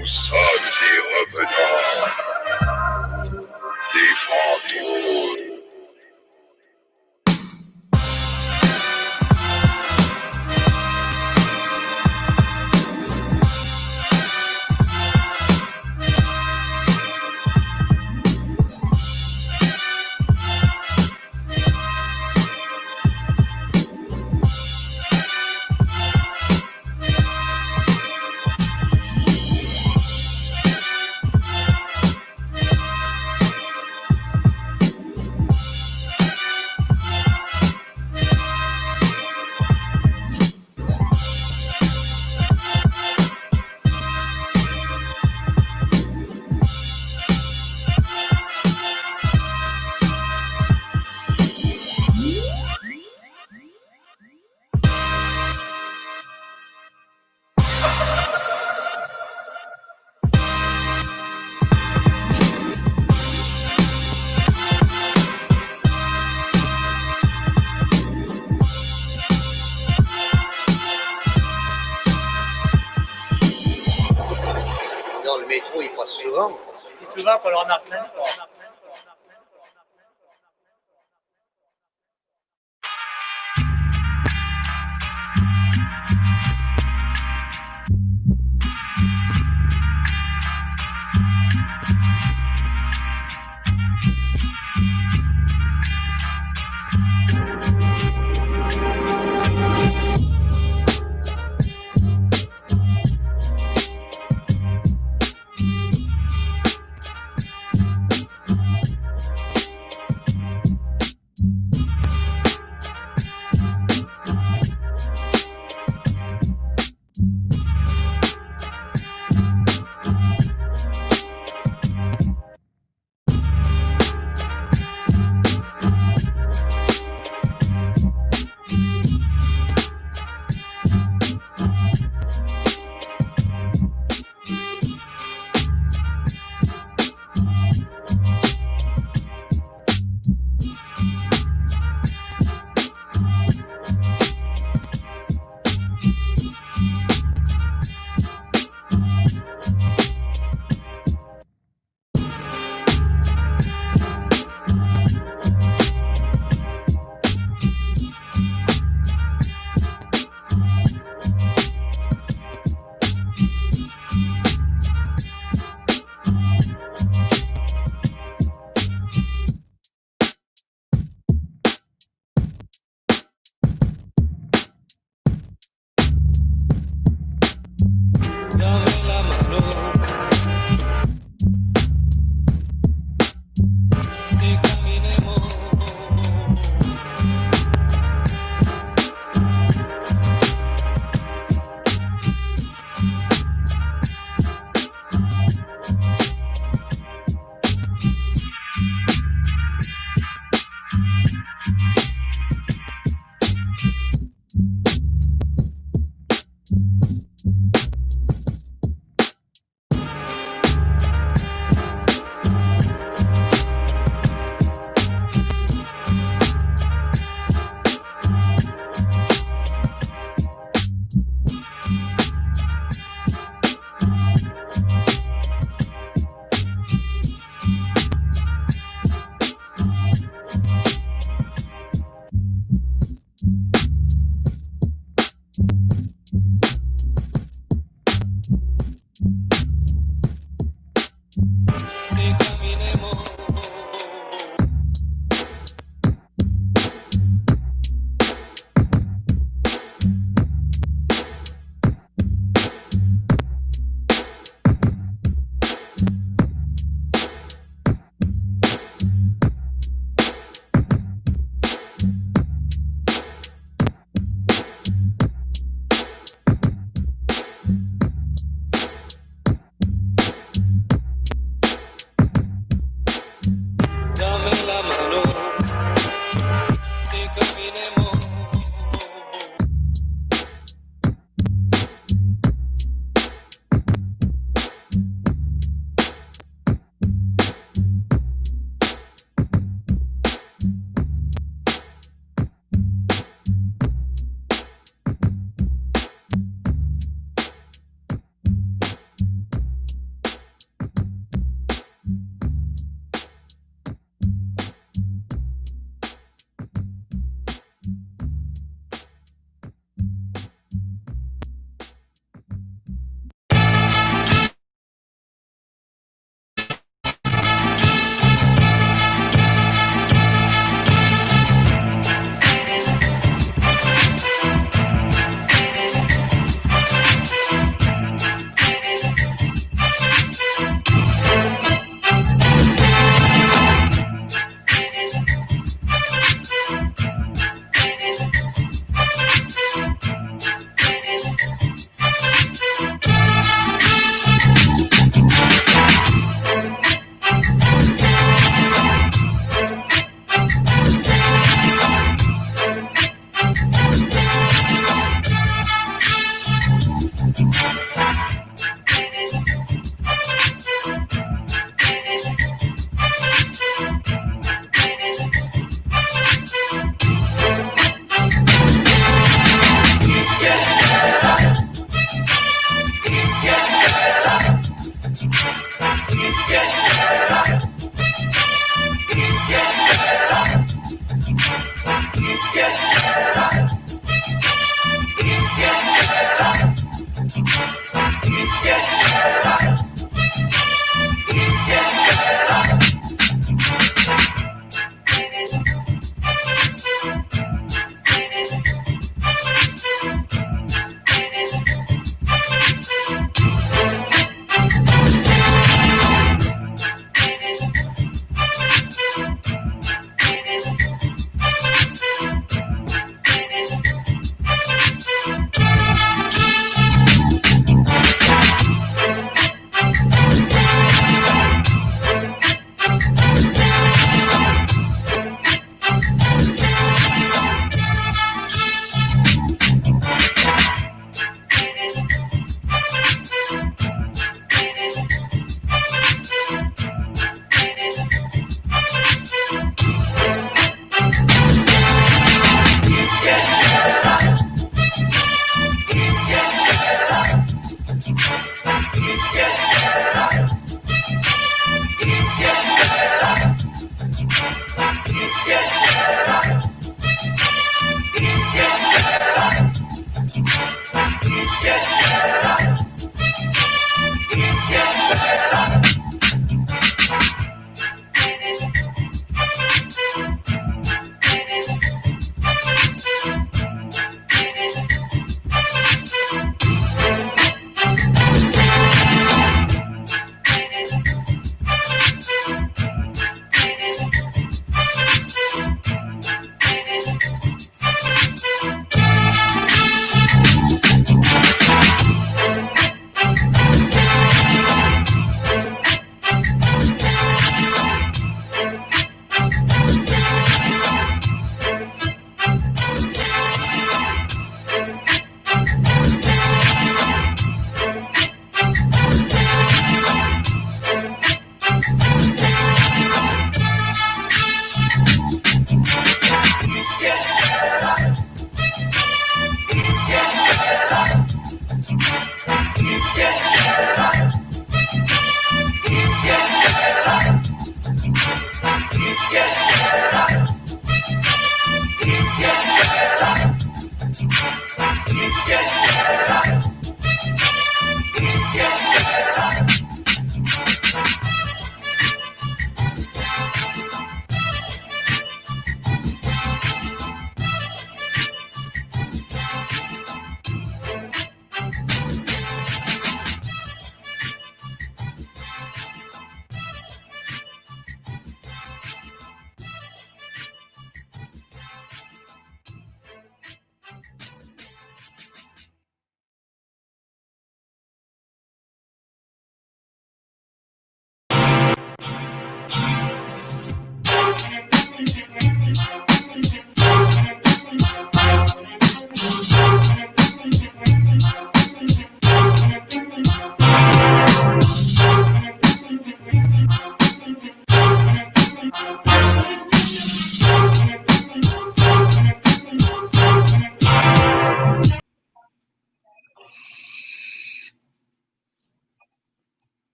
Nous sommes des revenants. Défendez-vous. Dans le métro, il passe souvent. C'est souvent qu'on le remarque même pas.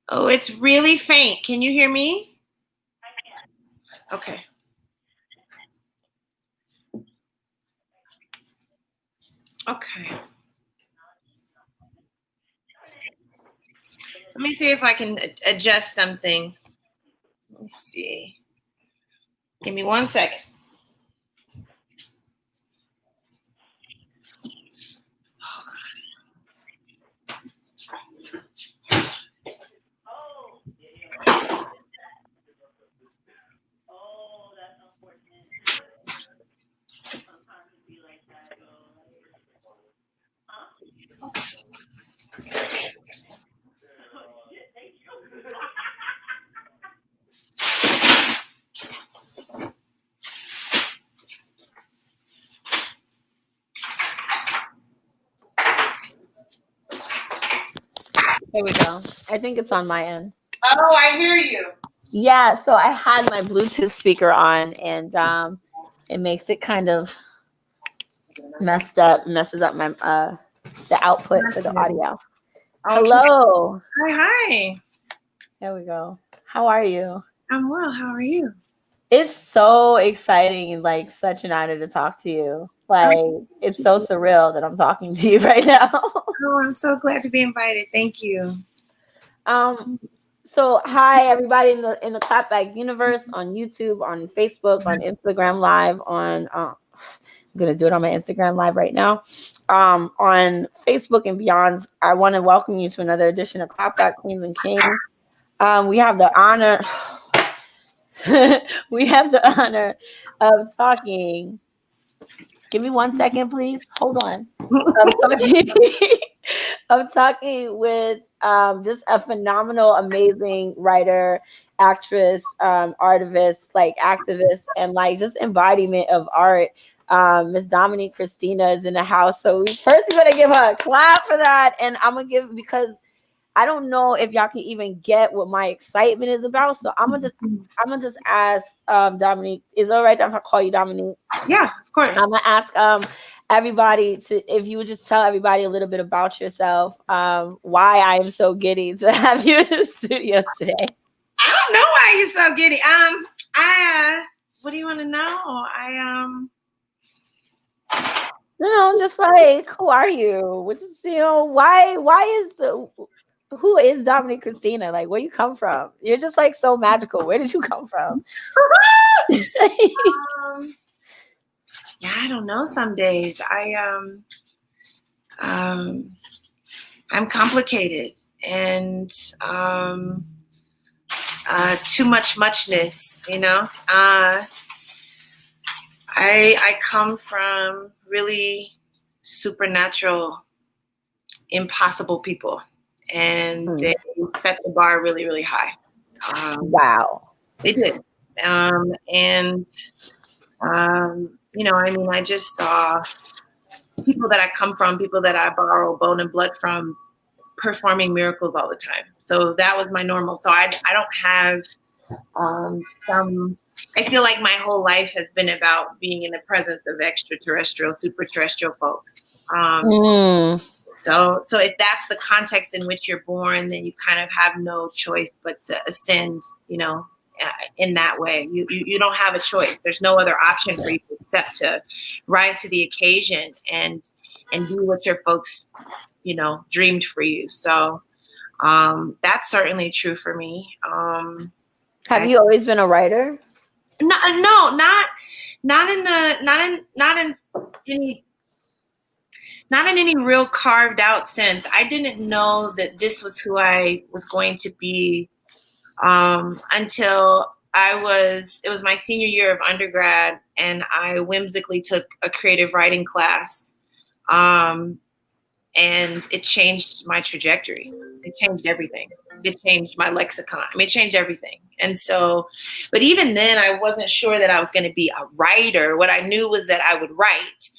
Oh, it's really faint. Can you hear me? Okay. Okay. Let me see if I can adjust something. Let me see. Give me 1 second. There we go. I think it's on my end. Oh, I hear you. Yeah, so I had my Bluetooth speaker on, and it makes it kind of messes up my the output for the audio. Okay. Hello. Hi. There we go. How are you? I'm well. How are you? It's so exciting and like such an honor to talk to you. Like it's so surreal that I'm talking to you right now. Oh, I'm so glad to be invited. Thank you. So hi everybody in the ClapBack universe, on YouTube, on Facebook, on Instagram Live, on I'm gonna do it on my Instagram Live right now. On Facebook and beyond, I want to welcome you to another edition of ClapBack Queens and Kings. We have the honor we have the honor of talking. Give me 1 second, please. Hold on. I'm talking with just a phenomenal, amazing writer, actress, artivist, like activist, and like just embodiment of art. Miss Dominique Christina is in the house. So we first we're gonna give her a clap for that. And I'm gonna give, because I don't know if y'all can even get what my excitement is about. So I'm gonna just ask Dominique. Is it all right if I call you Dominique? Yeah, of course. I'm gonna ask everybody if you would just tell everybody a little bit about yourself, why I am so giddy to have you in the studio today. I don't know why you're so giddy. What do you want to know? Just like, who are you? Which is, who is Dominique Christina? Like, where you come from? You're just like so magical. Where did you come from? Yeah, I don't know. Some days I'm complicated and too much muchness. I come from really supernatural, impossible people, and they set the bar really, really high. Wow. They did. I just saw people that I come from, people that I borrow bone and blood from, performing miracles all the time. So that was my normal. So I don't have I feel like my whole life has been about being in the presence of extraterrestrial, super-terrestrial folks. So if that's the context in which you're born, then you kind of have no choice but to ascend, in that way. You don't have a choice. There's no other option for you except to rise to the occasion and do what your folks, dreamed for you. So that's certainly true for me. Have you always been a writer? No, not in any real carved out sense. I didn't know that this was who I was going to be until it was my senior year of undergrad, and I whimsically took a creative writing class. And it changed my trajectory. It changed everything. It changed my lexicon. It changed everything. And so, but even then, I wasn't sure that I was going to be a writer. What I knew was that I would write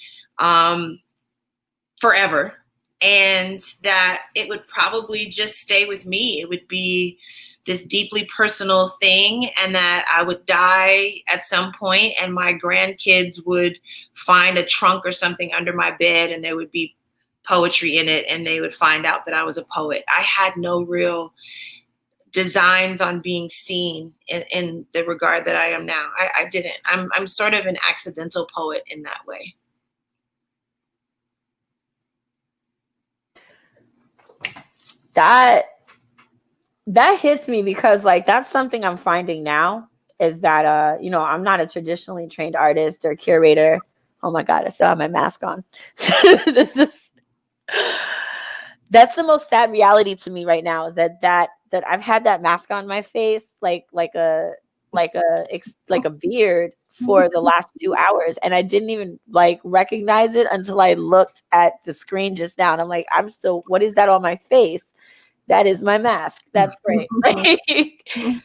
forever, and that it would probably just stay with me. It would be this deeply personal thing, and that I would die at some point, and my grandkids would find a trunk or something under my bed, and there would be poetry in it, and they would find out that I was a poet. I had no real designs on being seen in the regard that I am now. I didn't. I'm sort of an accidental poet in that way. That hits me, because like that's something I'm finding now, is that I'm not a traditionally trained artist or curator. Oh my God, I still have my mask on. That's the most sad reality to me right now, is that I've had that mask on my face like a beard for the last 2 hours, and I didn't even like recognize it until I looked at the screen just now, and I'm like, what is that on my face? That is my mask. That's great. And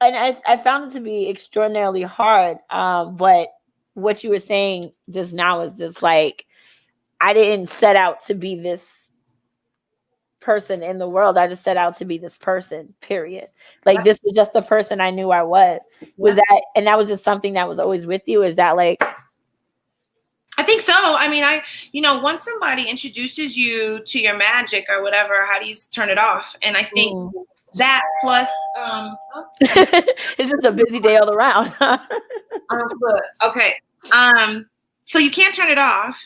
I found it to be extraordinarily hard. But what you were saying just now is just like, I didn't set out to be this person in the world. I just set out to be this person, period. Like this was just the person I knew I was. Was that, and that was just something that was always with you? Is that like? I think so. I mean, once somebody introduces you to your magic or whatever, how do you turn it off? And I think that plus, it's just a busy day all around. Okay. So you can't turn it off.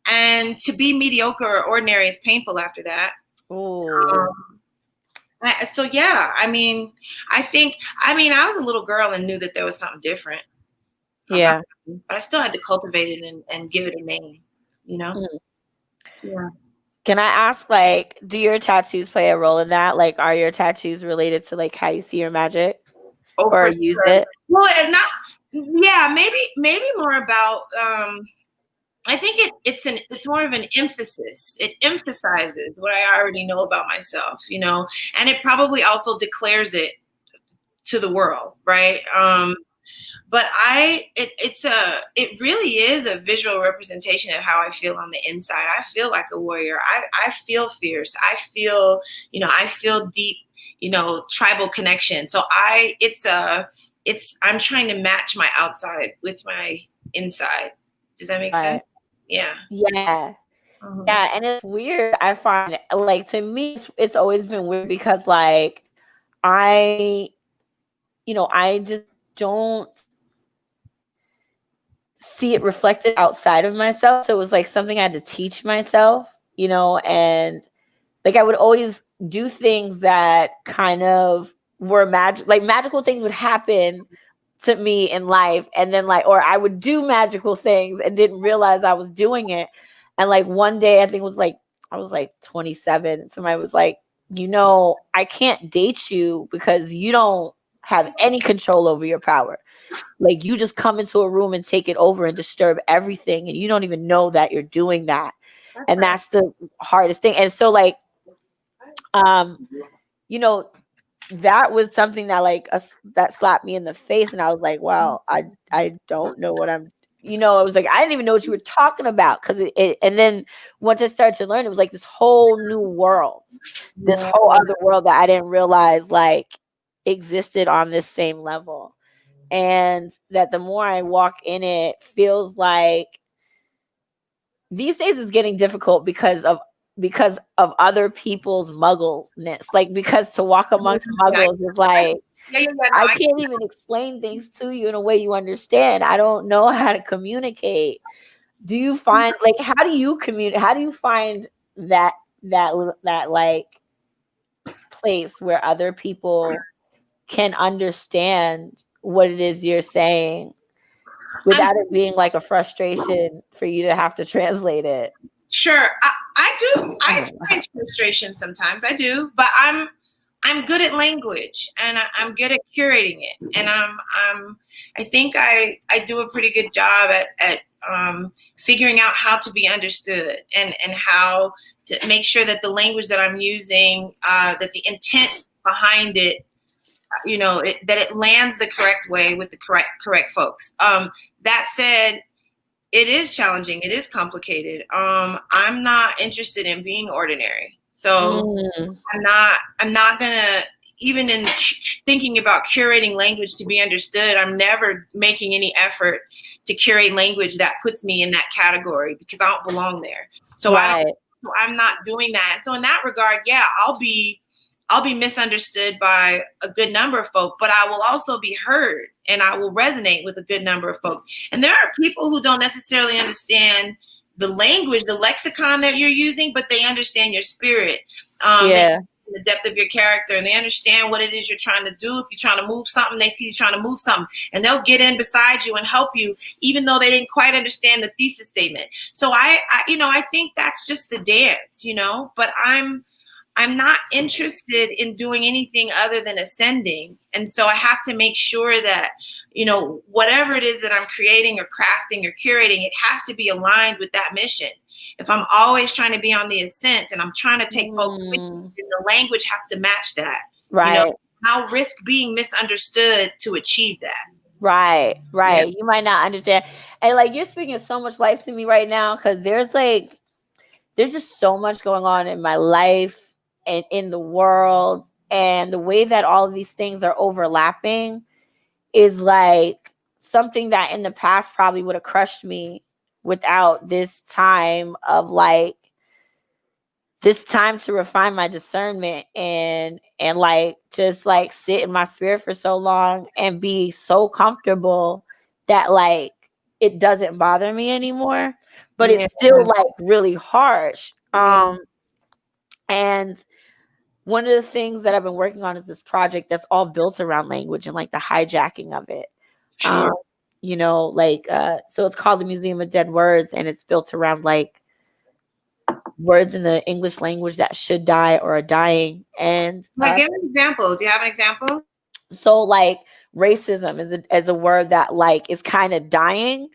And to be mediocre or ordinary is painful after that. So yeah, I mean, I was a little girl and knew that there was something different. Yeah. But I still had to cultivate it and give it a name, Yeah. Can I ask, like, do your tattoos play a role in that? Like, are your tattoos related to like how you see your magic or use it? Well, maybe more about. I think it's more of an emphasis. It emphasizes what I already know about myself, and it probably also declares it to the world, right? But it really is a visual representation of how I feel on the inside. I feel like a warrior. I feel fierce. I feel deep, tribal connection. So I'm trying to match my outside with my inside. Does that make sense? Yeah. Yeah. Yeah. And it's weird. I find, like, to me, it's always been weird because, like, I just don't see it reflected outside of myself. So it was like something I had to teach myself, and like I would always do things that kind of were magical things would happen to me in life. And then or I would do magical things and didn't realize I was doing it. And like one day, I think it was like, I was like 27. And somebody was like, I can't date you because you don't have any control over your power. Like you just come into a room and take it over and disturb everything. And you don't even know that you're doing that. And that's the hardest thing. And so like, that was something that that slapped me in the face. And I was like, wow, I don't know what I'm, it was like, I didn't even know what you were talking about. Cause and then once I started to learn, it was like this whole new world, this whole other world that I didn't realize existed on this same level. And that the more I walk in it, feels like these days is getting difficult because of other people's muggleness. Like, because to walk amongst muggles is like, I can't even explain things to you in a way you understand. I don't know how to communicate. Do you find how do you communicate? How do you find that like place where other people can understand what it is you're saying without it being like a frustration for you to have to translate it? Sure. I do. I experience frustration sometimes. I do, but I'm good at language and I'm good at curating it. And I think I do a pretty good job at figuring out how to be understood and how to make sure that the language that I'm using, that the intent behind it, that it lands the correct way with the correct folks. That said, it is challenging. It is complicated. I'm not interested in being ordinary. So I'm not gonna, even in thinking about curating language to be understood, I'm never making any effort to curate language that puts me in that category because I don't belong there. So I'm not doing that. So in that regard, yeah, I'll be misunderstood by a good number of folks, but I will also be heard and I will resonate with a good number of folks. And there are people who don't necessarily understand the language, the lexicon that you're using, but they understand your spirit, the depth of your character, and they understand what it is you're trying to do. If you're trying to move something, they see you trying to move something, and they'll get in beside you and help you, even though they didn't quite understand the thesis statement. So I think that's just the dance, but I'm not interested in doing anything other than ascending. And so I have to make sure that, whatever it is that I'm creating or crafting or curating, it has to be aligned with that mission. If I'm always trying to be on the ascent and I'm trying to take folks with me, then the language has to match that. Right. I'll risk being misunderstood to achieve that. Right. Yeah. You might not understand. And you're speaking so much life to me right now, because there's there's just so much going on in my life and in the world, and the way that all of these things are overlapping is like something that in the past probably would have crushed me without this time to refine my discernment and like just like sit in my spirit for so long and be so comfortable that like it doesn't bother me anymore, but Yeah. it's still like really harsh. And one of the things that I've been working on is this project that's all built around language and like the hijacking of it. Sure. You know, like so it's called the Museum of Dead Words, and it's built around like words in the English language that should die or are dying. And Like, give an example. Do you have an example? so like racism is a word that like is kind of dying,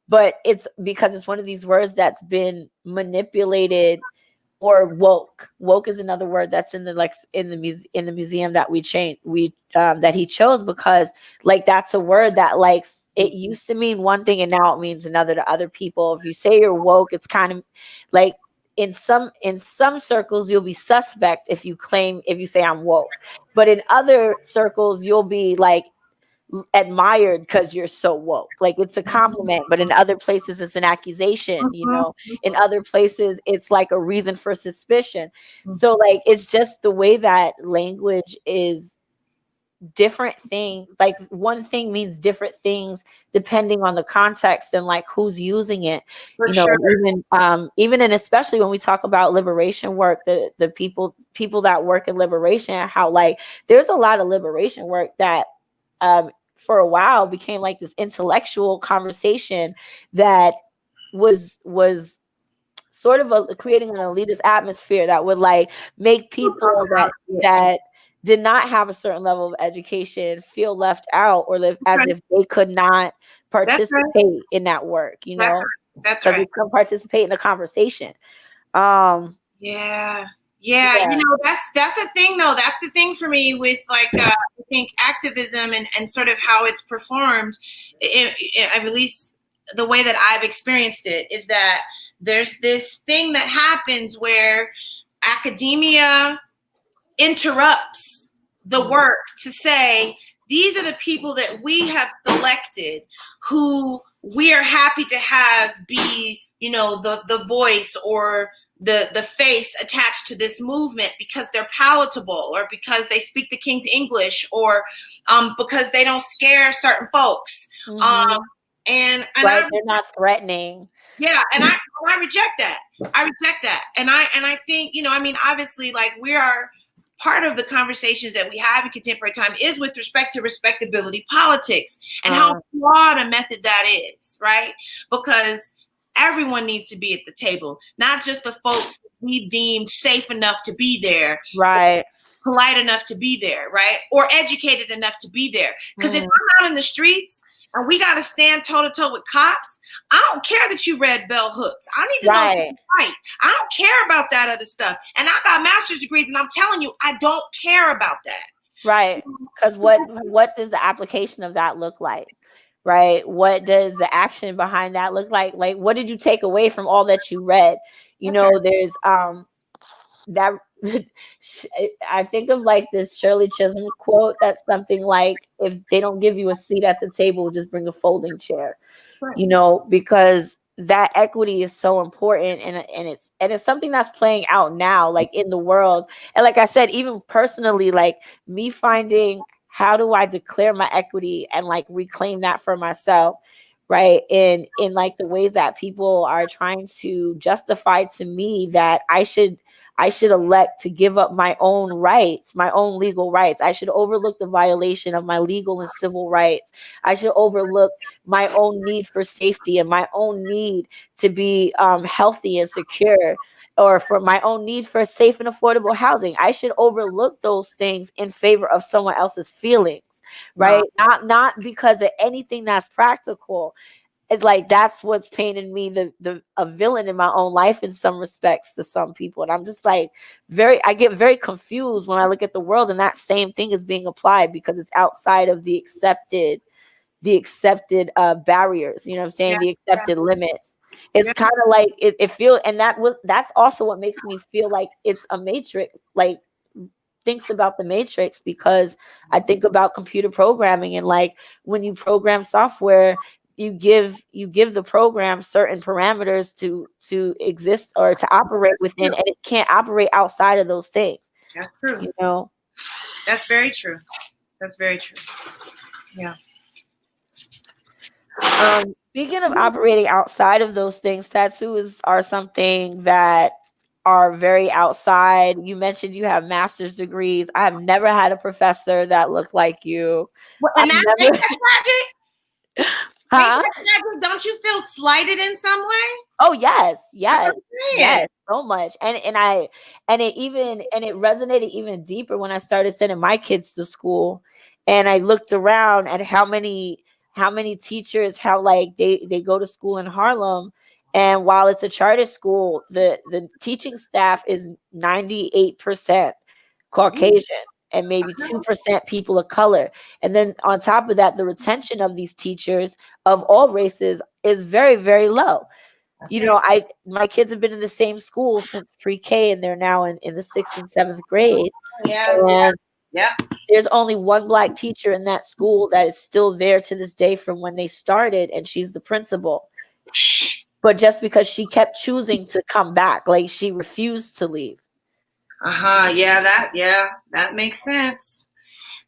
but it's because it's one of these words that's been manipulated. Or woke is another word that's in the like in the museum that that he chose, because like that's a word that like it used to mean one thing and now it means another to other people. If you say you're woke, it's kind of like in some circles you'll be suspect if you say I'm woke, but in other circles you'll be like admired because you're so woke. Like it's a compliment, but in other places it's an accusation, you know. In other places it's like a reason for suspicion. So like it's just the way that language is different thing. Like one thing means different things depending on the context and like who's using it. For You know, sure. even and especially when we talk about liberation work, the people that work in liberation, how like there's a lot of liberation work that for a while became like this intellectual conversation that was sort of creating an elitist atmosphere that would like make people that did not have a certain level of education feel left out or live as if they could not participate in that work, you know. That's right. They couldn't participate in the conversation. Yeah. You know, that's a thing though. That's the thing for me with like I think activism and sort of how it's performed. At least the way that I've experienced it is that there's this thing that happens where academia interrupts the work to say these are the people that we have selected who we are happy to have be, you know, the voice or the face attached to this movement because they're palatable or because they speak the King's English or because they don't scare certain folks. And right, they're not threatening. Yeah, and I reject that. I reject that. And I think, you know, I mean, obviously, like we are part of the conversations that we have in contemporary time is with respect to respectability politics and how flawed a method that is, right? Because everyone needs to be at the table, not just the folks we've deemed safe enough to be there, right? Polite enough to be there, right? Or educated enough to be there. Because if I'm out in the streets and we got to stand toe to toe with cops, I don't care that you read bell hooks. I need to know you can fight. I don't care about that other stuff. And I got master's degrees, and I'm telling you, I don't care about that. Right. Because what does the application of that look like? Right. What does the action behind that look like? Like, what did you take away from all that you read? You know, there's that I think of like this Shirley Chisholm quote that's something like, if they don't give you a seat at the table, just bring a folding chair. You know, because that equity is so important, and it's something that's playing out now, like in the world. And like I said, even personally, like me finding how do I declare my equity and like reclaim that for myself, right? In like the ways that people are trying to justify to me that I should elect to give up my own rights, my own legal rights. I should overlook the violation of my legal and civil rights. I should overlook my own need for safety and my own need to be healthy and secure, or for my own need for safe and affordable housing. I should overlook those things in favor of someone else's feelings, right? Not because of anything that's practical. It's like that's what's painted me a villain in my own life in some respects to some people. And I'm just like I get very confused when I look at the world and that same thing is being applied because it's outside of the accepted barriers, you know what I'm saying? The accepted limits. It's kind of like it feel, and that's also what makes me feel like it's a matrix, like thinks about the matrix, because I think about computer programming, and like when you program software, you give the program certain parameters to exist or to operate within, and it can't operate outside of those things. That's true. You know, that's very true. That's very true. Yeah. Speaking of operating outside of those things, tattoos are something that are very outside. You mentioned you have master's degrees. I have never had a professor that looked like you. Well, and that's never... tragic. Huh? Don't you feel slighted in some way? Oh yes, so much. And it resonated even deeper when I started sending my kids to school, and I looked around at how many teachers, how like they go to school in Harlem, and while it's a charter school, the teaching staff is 98% Caucasian and maybe 2% people of color. And then on top of that, the retention of these teachers of all races is very, very low. You know, my kids have been in the same school since pre-K, and they're now in the 6th and 7th grade. And there's only one Black teacher in that school that is still there to this day from when they started, and she's the principal. But just because she kept choosing to come back, like she refused to leave. That makes sense.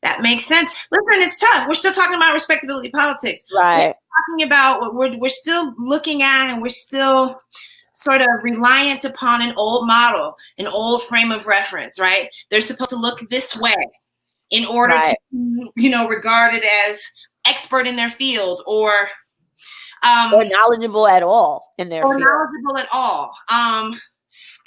That makes sense. Listen, it's tough. We're still talking about respectability politics. Right. We're talking about what we're still looking at, and we're still sort of reliant upon an old model, an old frame of reference, right? They're supposed to look this way in order to, regarded as expert in their field or knowledgeable at all in their field. Knowledgeable at all.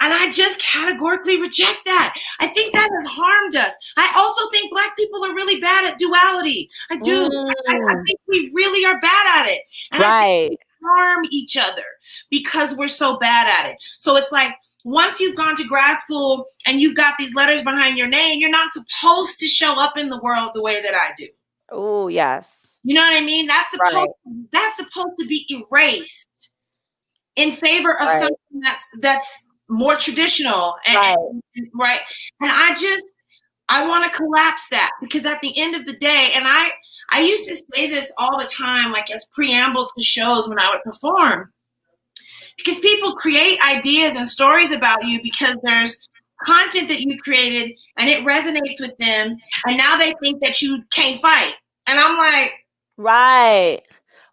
And I just categorically reject that. I think that has harmed us. I also think Black people are really bad at duality. I do. I think we really are bad at it. And I think we harm each other because we're so bad at it. So it's like, once you've gone to grad school and you've got these letters behind your name, you're not supposed to show up in the world the way that I do. Oh, yes. You know what I mean? That's supposed to be erased in favor of something that's more traditional and right. And I want to collapse that, because at the end of the day, and I used to say this all the time, like as preamble to shows when I would perform, because people create ideas and stories about you because there's content that you created and it resonates with them, and now they think that you can't fight. And I'm like, right.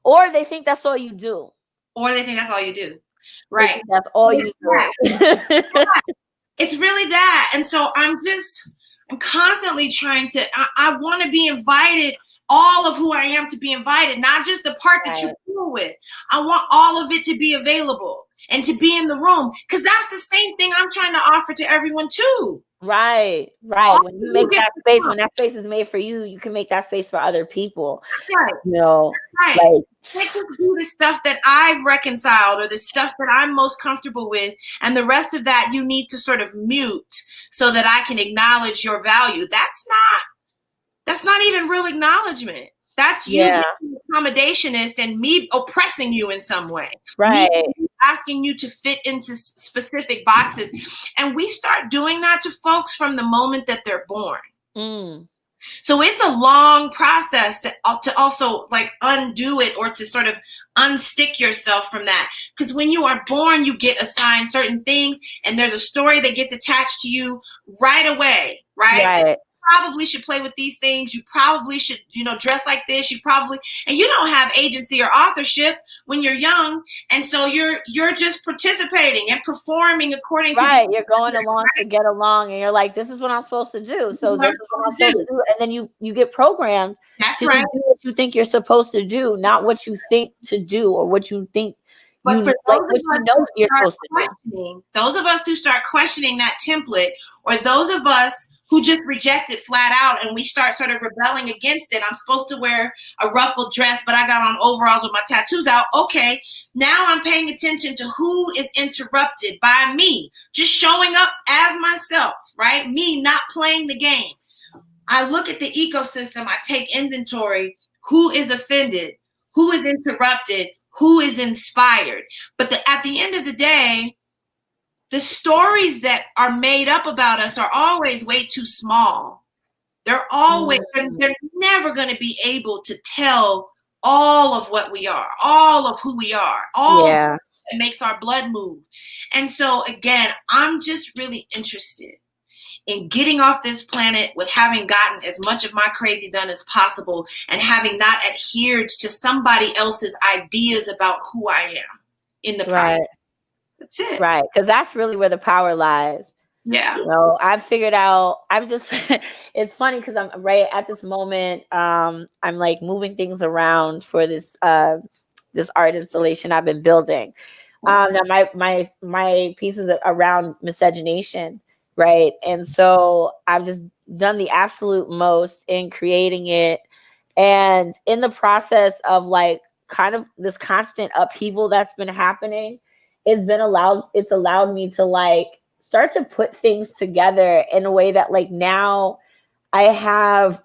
Or they think that's all you do. Right. That's all you do. It's really that. And so I'm constantly trying to, I want to be invited, all of who I am to be invited, not just the part that you deal with. I want all of it to be available and to be in the room, because that's the same thing I'm trying to offer to everyone too. Right. When you make that space, when that space is made for you, you can make that space for other people. Right. You know, like do the stuff that I've reconciled or the stuff that I'm most comfortable with, and the rest of that you need to sort of mute so that I can acknowledge your value. That's not even real acknowledgement. That's you being accommodationist and me oppressing you in some way. Right. Me asking you to fit into specific boxes. And we start doing that to folks from the moment that they're born. So it's a long process to also like undo it, or to sort of unstick yourself from that. Because when you are born, you get assigned certain things, and there's a story that gets attached to you right away, right? Probably should play with these things. You probably should, dress like this. And you don't have agency or authorship when you're young. And so you're just participating and performing according to you're going along to get along, and you're like, this is what I'm supposed to do. So this is what I'm supposed to do. And then you get programmed to do what you think you're supposed to do, not what you think to do or what you think you're supposed to do. Those of us who start questioning that template, or those of us who just reject it flat out and we start sort of rebelling against it. I'm supposed to wear a ruffled dress, but I got on overalls with my tattoos out. Okay, now I'm paying attention to who is interrupted by me, just showing up as myself, right? Me not playing the game. I look at the ecosystem, I take inventory. Who is offended? Who is interrupted? who is inspired. But at the end of the day, the stories that are made up about us are always way too small. They're never going to be able to tell all of what we are, all of who we are, all that makes our blood move. And so again, I'm just really interested in getting off this planet with having gotten as much of my crazy done as possible and having not adhered to somebody else's ideas about who I am in the process. Right. That's it. Right. Because that's really where the power lies. Yeah. You know, I've figured out, it's funny because I'm right at this moment, I'm like moving things around for this art installation I've been building. Now my pieces are around miscegenation, right? And so I've just done the absolute most in creating it. And in the process of like kind of this constant upheaval that's been happening, it's allowed me to like start to put things together in a way that like now I have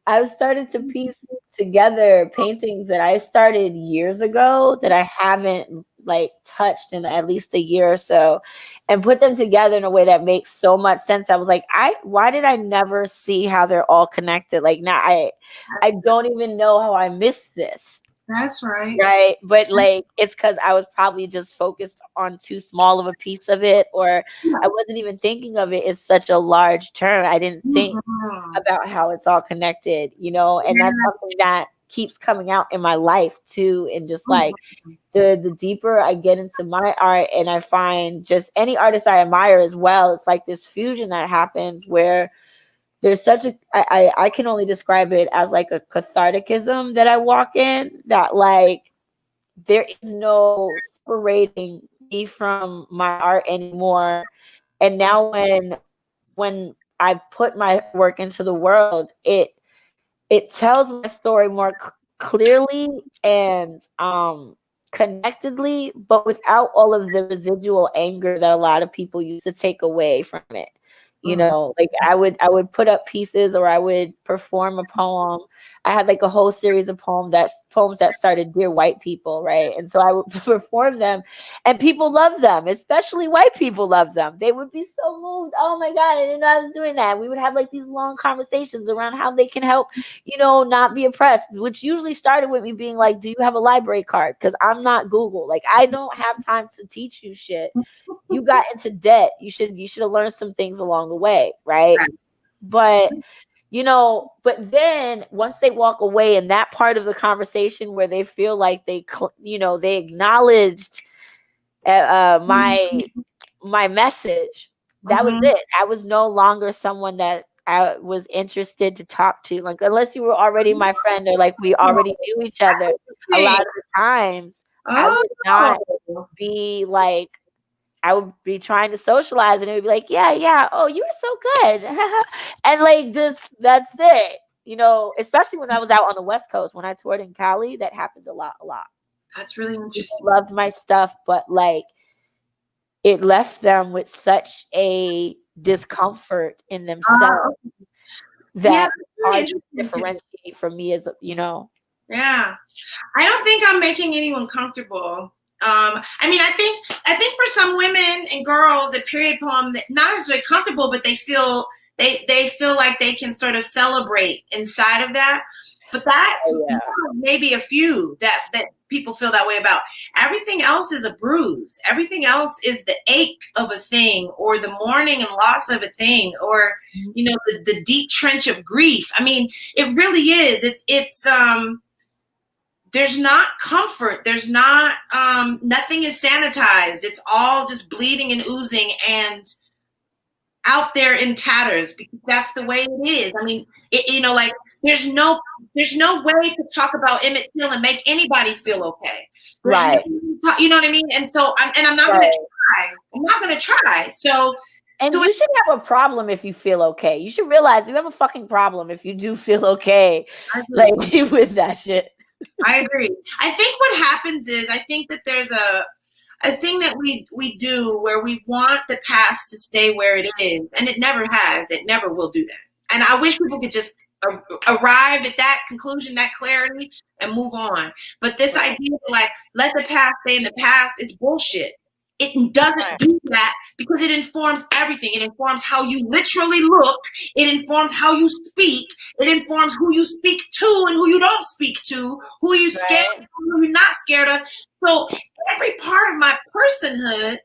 I've started to piece together paintings that I started years ago that I haven't like touched in at least a year or so, and put them together in a way that makes so much sense. I was like, why did I never see how they're all connected? Like now I don't even know how I missed this. That's right. Right. But like, it's because I was probably just focused on too small of a piece of it, or I wasn't even thinking of it as such a large term. I didn't think about how it's all connected, you know, and that's something that keeps coming out in my life too. And just like the deeper I get into my art and I find just any artist I admire as well, it's like this fusion that happens where there's such a I can only describe it as like a catharticism that I walk in, that like there is no separating me from my art anymore. And now when I put my work into the world, it tells my story more clearly and connectedly, but without all of the residual anger that a lot of people used to take away from it. You know, like I would put up pieces, or I would perform a poem. I had like a whole series of poems that started Dear White People, right? And so I would perform them, and people loved them, especially white people loved them. They would be so moved. Oh my God, I didn't know I was doing that. We would have like these long conversations around how they can help, you know, not be oppressed, which usually started with me being like, do you have a library card? Because I'm not Google. Like, I don't have time to teach you shit. You got into debt. You should have learned some things along the way, right? But you know, but then once they walk away in that part of the conversation where they feel like they acknowledged my message, that was it. I was no longer someone that I was interested to talk to, like unless you were already my friend or like we already knew each other. A lot of the times I would not be like, I would be trying to socialize and it would be like, yeah, oh, you were so good. And like, just, that's it. You know, especially when I was out on the West Coast, when I toured in Cali, that happened a lot. That's really interesting. People loved my stuff, but like, it left them with such a discomfort in themselves that it's hard to differentiate from me as, you know. Yeah. I don't think I'm making anyone comfortable. I mean, I think for some women and girls, the period poem, not necessarily comfortable, but they feel like they can sort of celebrate inside of that. But that's maybe a few that people feel that way about. Everything else is a bruise. Everything else is the ache of a thing, or the mourning and loss of a thing, or, you know, the deep trench of grief. I mean, it really is. It's there's not comfort. There's not, nothing is sanitized. It's all just bleeding and oozing and out there in tatters, because that's the way it is. I mean, you know, like there's no way to talk about Emmett Till and make anybody feel okay. Right. You know what I mean? And so, I'm not going to try. I'm not going to try. So you should have a problem if you feel okay. You should realize you have a fucking problem if you do feel okay, like with that shit. I agree. I think what happens is, I think that there's a thing that we do where we want the past to stay where it is, and it never has. It never will do that. And I wish people could just arrive at that conclusion, that clarity, and move on. But this idea of like, let the past stay in the past is bullshit. It doesn't do that because it informs everything. It informs how you literally look. It informs how you speak. It informs who you speak to and who you don't speak to, who you scared of, who you're not scared of. So every part of my personhood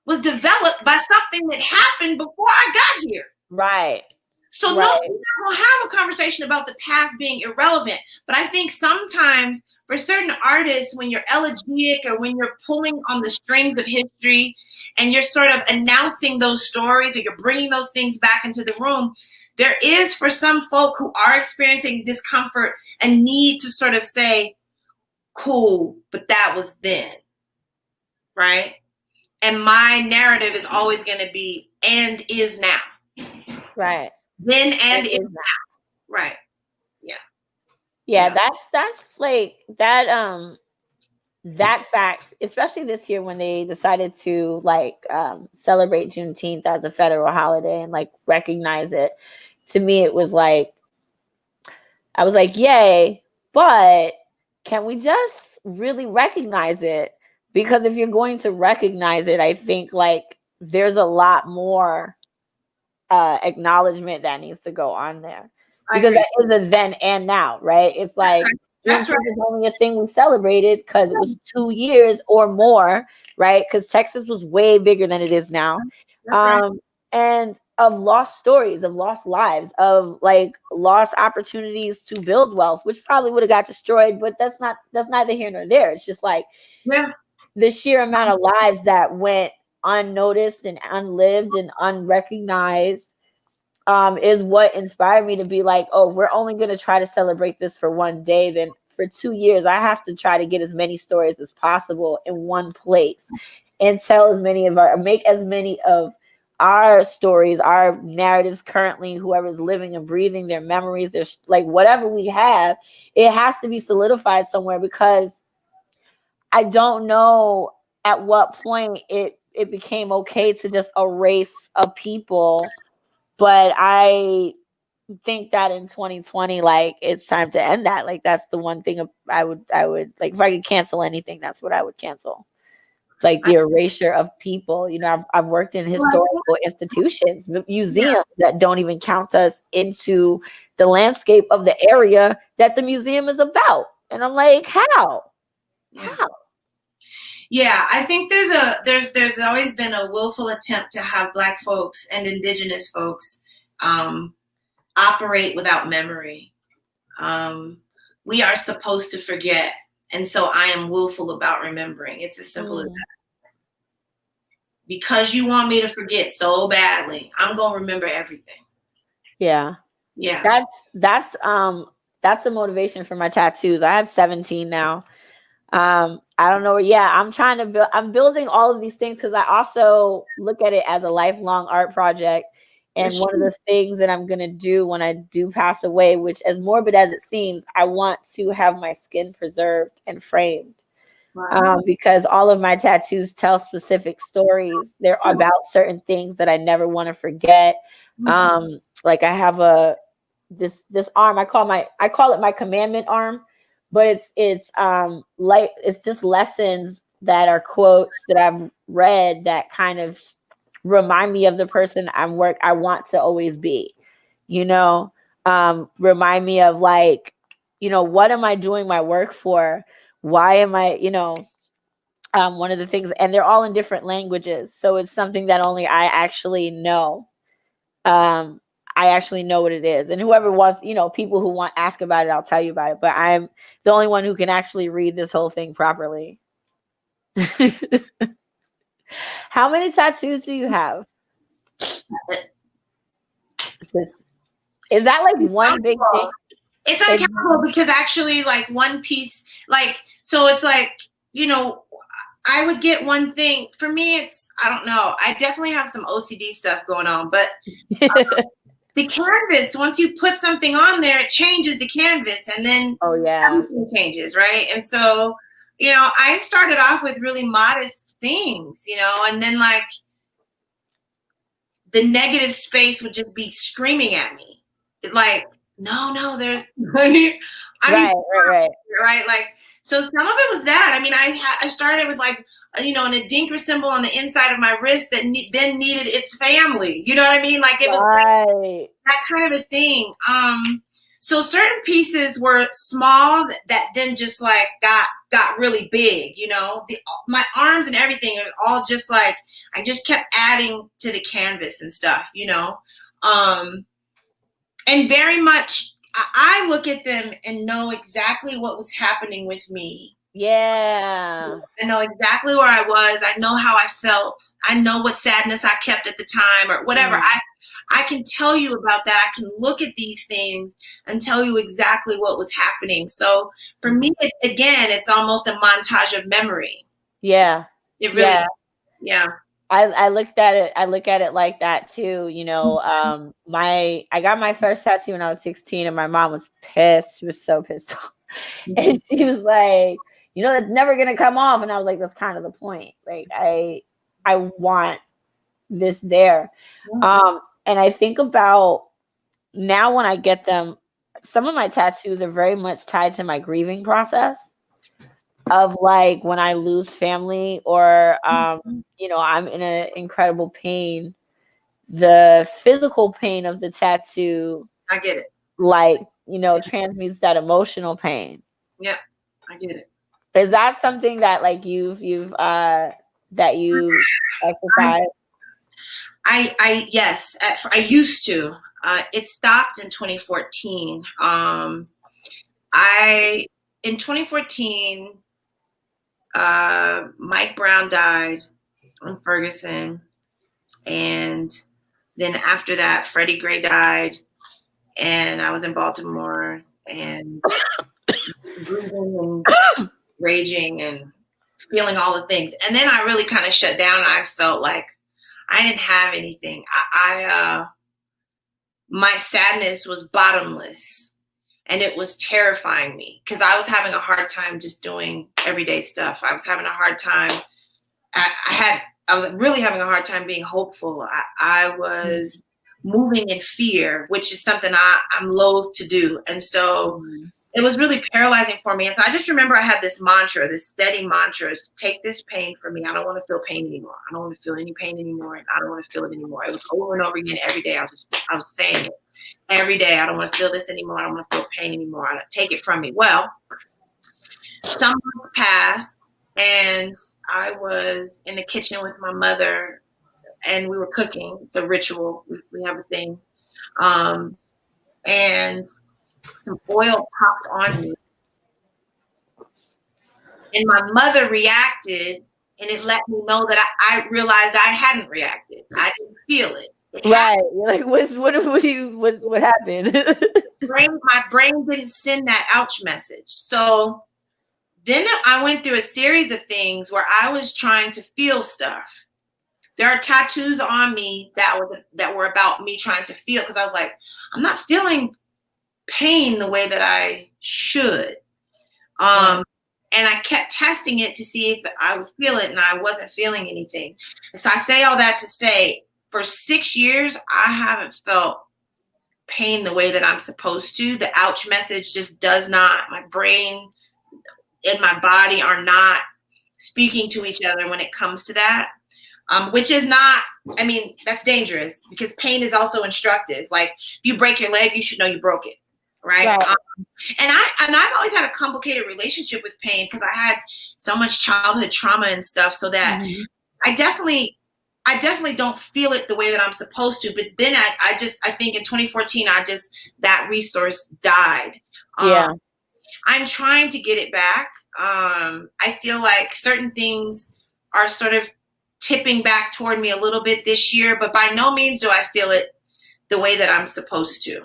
was developed by something that happened before I got here. Right. So no, we're not gonna have a conversation about the past being irrelevant. But I think sometimes for certain artists, when you're elegiac or when you're pulling on the strings of history and you're sort of announcing those stories or you're bringing those things back into the room, there is for some folk who are experiencing discomfort a need to sort of say, cool, but that was then, right? And my narrative is always going to be and is now. Right. Then and is now. Right. Yeah, that's like that that fact, especially this year when they decided to like celebrate Juneteenth as a federal holiday and like recognize it. To me, it was like I was like, yay, but can we just really recognize it? Because if you're going to recognize it, I think like there's a lot more acknowledgement that needs to go on there. Because that is a then and now, right? It's like that's right. It's only a thing we celebrated because it was 2 years or more, right? Because Texas was way bigger than it is now. And of lost stories, of lost lives, of like lost opportunities to build wealth, which probably would have got destroyed, but that's neither here nor there. It's just like the sheer amount of lives that went unnoticed and unlived and unrecognized is what inspired me to be like, oh, we're only going to try to celebrate this for one day. Then for 2 years, I have to try to get as many stories as possible in one place and tell make as many of our stories, our narratives currently, whoever's living and breathing, their memories, their like whatever we have, it has to be solidified somewhere because I don't know at what point it became okay to just erase a people. But I think that in 2020, like it's time to end that. Like that's the one thing I would like if I could cancel anything, that's what I would cancel. Like the erasure of people. You know, I've worked in historical institutions, museums that don't even count us into the landscape of the area that the museum is about. And I'm like, how? How? Yeah, I think there's always been a willful attempt to have Black folks and Indigenous folks operate without memory. We are supposed to forget, and so I am willful about remembering. It's as simple as that. Because you want me to forget so badly, I'm gonna remember everything. Yeah. That's a motivation for my tattoos. I have 17 now. I don't know. Yeah, I'm building all of these things because I also look at it as a lifelong art project. And one of the things that I'm going to do when I do pass away, which as morbid as it seems, I want to have my skin preserved and framed. Because all of my tattoos tell specific stories. They're about certain things that I never want to forget. Like I have this arm, I call it my commandment arm. But it's just lessons that are quotes that I've read that kind of remind me of the person I want to always be, you know, remind me of like, you know, what am I doing my work for? Why am I, you know, one of the things, and they're all in different languages. So it's something that only I actually know. I actually know what it is. And whoever wants, you know, people who want ask about it, I'll tell you about it. But I'm the only one who can actually read this whole thing properly. How many tattoos do you have? Is that like one big thing? It's uncountable because actually like one piece, like, so it's like, you know, I would get one thing. For me, it's, I don't know. I definitely have some OCD stuff going on, but the canvas, once you put something on there, it changes the canvas and then everything changes, right? And so, you know, I started off with really modest things, you know, and then like the negative space would just be screaming at me. Like, no, there's, I mean, Right. right? Like, so some of it was that. I mean, I started with like, an Adinkra symbol on the inside of my wrist that then needed its family. You know what I mean? Like it was Right. that kind of a thing. So certain pieces were small that then just like got really big. My arms and everything are all just like I just kept adding to the canvas and stuff. And very much I look at them and know exactly what was happening with me. Yeah. I know exactly where I was. I know how I felt. I know what sadness I kept at the time or whatever. I can tell you about that. I can look at these things and tell you exactly what was happening. So for me, again, it's almost a montage of memory. Yeah. It really, yeah. I looked at it. I look at it like that too. I got my first tattoo when I was 16, and my mom was pissed. She was so pissed off, and she was like, "It's never gonna come off." And I was like, "That's kind of the point. Like, I want this there." And I think about now when I get them, some of my tattoos are very much tied to my grieving process. Of like when I lose family or I'm in an incredible pain, the physical pain of the tattoo, I get it. Like, transmutes that emotional pain. Yeah, I get it. Is that something that like you've that you exercise? Yes, I used to. It stopped in 2014. In 2014. Mike Brown died in Ferguson. And then after that, Freddie Gray died. And I was in Baltimore and breathing and raging and feeling all the things. And then I really kind of shut down. I felt like I didn't have anything. My sadness was bottomless. And it was terrifying me because I was having a hard time just doing everyday stuff. I was having a hard time. I was really having a hard time being hopeful. I was moving in fear, which is something I'm loath to do. And so it was really paralyzing for me. And so I just remember I had this mantra, this steady mantra, is take this pain from me. I don't want to feel pain anymore. I don't want to feel any pain anymore. I don't want to feel it anymore. It was over and over again every day. I was saying it. Every day, I don't want to feel this anymore. I don't want to feel pain anymore. I don't take it from me. Well, some months passed, and I was in the kitchen with my mother, and we were cooking. It's a ritual. We have a thing. And some oil popped on me. And my mother reacted, and it let me know that I realized I hadn't reacted. I didn't feel it. Right. You're like, what happened? My brain didn't send that ouch message. So then I went through a series of things where I was trying to feel stuff. There are tattoos on me that were about me trying to feel, because I was like, I'm not feeling pain the way that I should. And I kept testing it to see if I would feel it, and I wasn't feeling anything. So I say all that to say, for 6 years, I haven't felt pain the way that I'm supposed to. The ouch message just does not. My brain and my body are not speaking to each other when it comes to that, which is not, I mean, that's dangerous because pain is also instructive. Like if you break your leg, you should know you broke it. Right. And I've always had a complicated relationship with pain because I had so much childhood trauma and stuff, so that I definitely don't feel it the way that I'm supposed to. But then I think in 2014, that resource died. I'm trying to get it back. I feel like certain things are sort of tipping back toward me a little bit this year, but by no means do I feel it the way that I'm supposed to.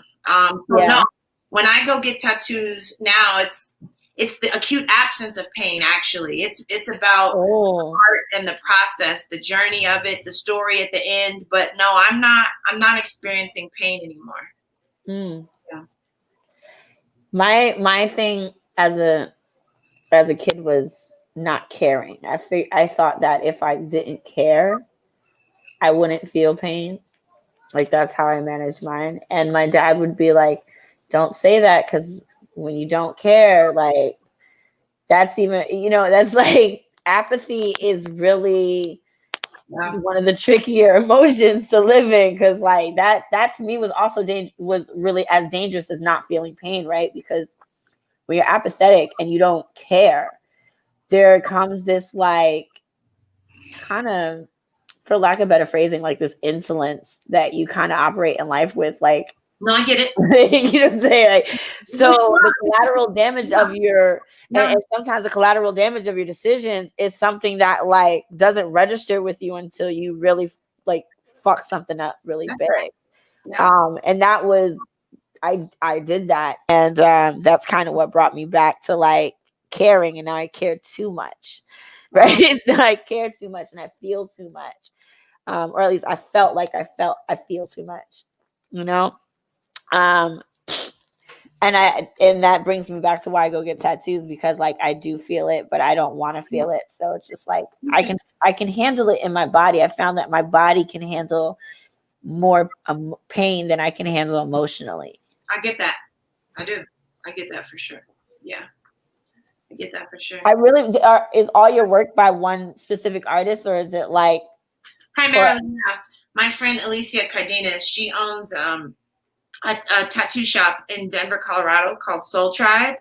No, when I go get tattoos now, it's the acute absence of pain. Actually, it's about art and the process, the journey of it, the story at the end. But no, I'm not experiencing pain anymore. Yeah. My thing as a kid was not caring. I thought that if I didn't care, I wouldn't feel pain. Like that's how I managed mine. And my dad would be like, "Don't say that because when you don't care, like that's even, you know, that's like apathy is really one of the trickier emotions to live in, because like that to me was also was really as dangerous as not feeling pain, right? Because when you're apathetic and you don't care, there comes this like kind of, for lack of better phrasing, like this insolence that you kind of operate in life with, like, no, I get it. you know what I'm saying? Like, so the collateral damage of your, and sometimes the collateral damage of your decisions is something that like doesn't register with you until you really like fuck something up really big. Right. Yeah. And that was, I did that, and that's kind of what brought me back to like caring, and now I care too much, right? I care too much, and I feel too much, or at least I felt like I feel too much, you know. And that brings me back to why I go get tattoos, because like I do feel it, but I don't want to feel it. So it's just like I can handle it in my body. I found that my body can handle more pain than I can handle emotionally. I get that. I do. I get that for sure. Yeah. I get that for sure. I really is all your work by one specific artist, or is it like primarily? Yeah. My friend Alicia Cardenas, she owns a tattoo shop in Denver, Colorado called Soul Tribe,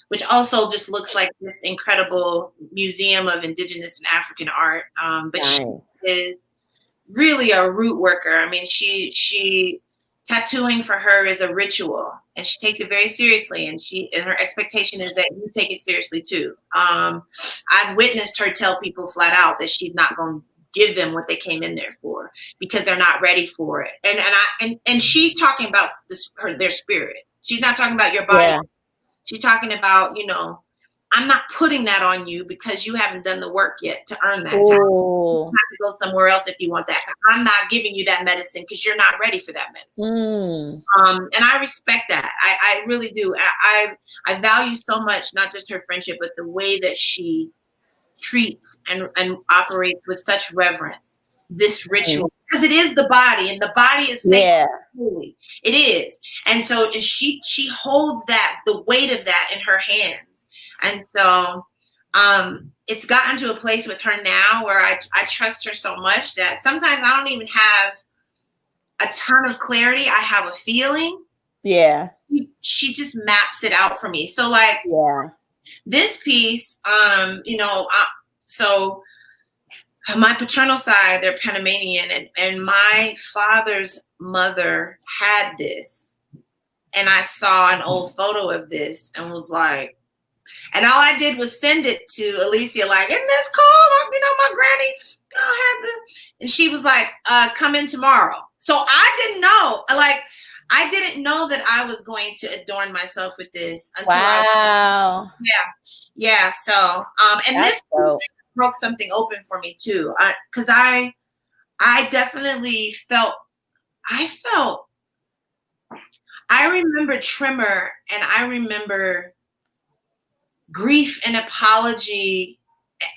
which also just looks like this incredible museum of indigenous and African art. But nice. She is really a root worker. I mean, she tattooing for her is a ritual, and she takes it very seriously, and her expectation is that you take it seriously too. I've witnessed her tell people flat out that she's not going to give them what they came in there for because they're not ready for it. And she's talking about their spirit. She's not talking about your body. Yeah. She's talking about, you know, I'm not putting that on you because you haven't done the work yet to earn that time. You have to go somewhere else if you want that. I'm not giving you that medicine because you're not ready for that medicine. And I respect that. I really do. I value so much, not just her friendship, but the way that she treats and operates with such reverence this ritual, because it is the body, and the body is sacred. Holy. It is. And so she holds the weight of that in her hands. And so it's gotten to a place with her now where I trust her so much that sometimes I don't even have a ton of clarity. I have a feeling. Yeah. She just maps it out for me. So like this piece, you know, so my paternal side, they're Panamanian, and my father's mother had this. And I saw an old photo of this and was like, and all I did was send it to Alicia, like, isn't this cool? You know, my granny had this. And she was like, come in tomorrow. So I didn't know, I didn't know that I was going to adorn myself with this until yeah. So, and that's this broke something open for me too. Cause I definitely I remember tremor, and I remember grief and apology.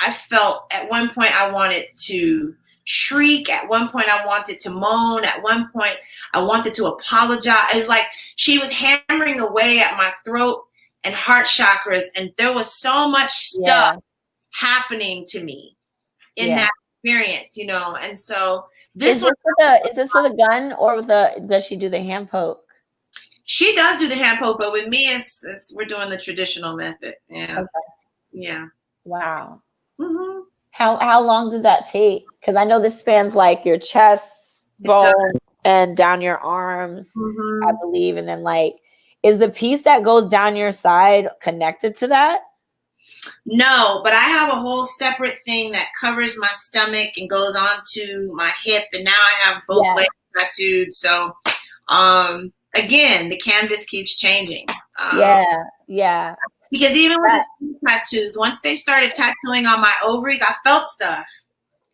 I felt at one point I wanted to shriek. At one point I wanted to moan. At one point I wanted to apologize. It was like she was hammering away at my throat and heart chakras, and there was so much stuff happening to me in that experience, you know. And so is this with a gun, or does she do the hand poke? She does do the hand poke, but with me, we're doing the traditional method. Yeah. Okay. Yeah. Wow. Mm-hmm. How long did that take? Because I know this spans like your chest bone and down your arms, I believe, and then like, is the piece that goes down your side connected to that? No, but I have a whole separate thing that covers my stomach and goes onto my hip, and now I have both legs tattooed. So, again, the canvas keeps changing. Yeah. Because even with the skin tattoos, once they started tattooing on my ovaries, I felt stuff.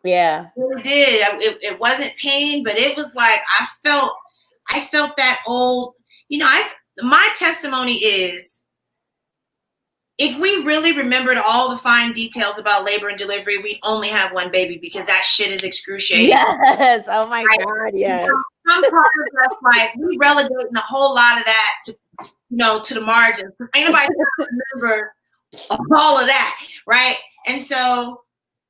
Yeah. I really did. It wasn't pain, but it was like I felt that old, you know, my testimony is, if we really remembered all the fine details about labor and delivery, we only have one baby, because that shit is excruciating. Yes. Oh my God. Yes. Some part of us, like, we relegating a whole lot of that to to the margins. Ain't nobody remember all of that, right? And so,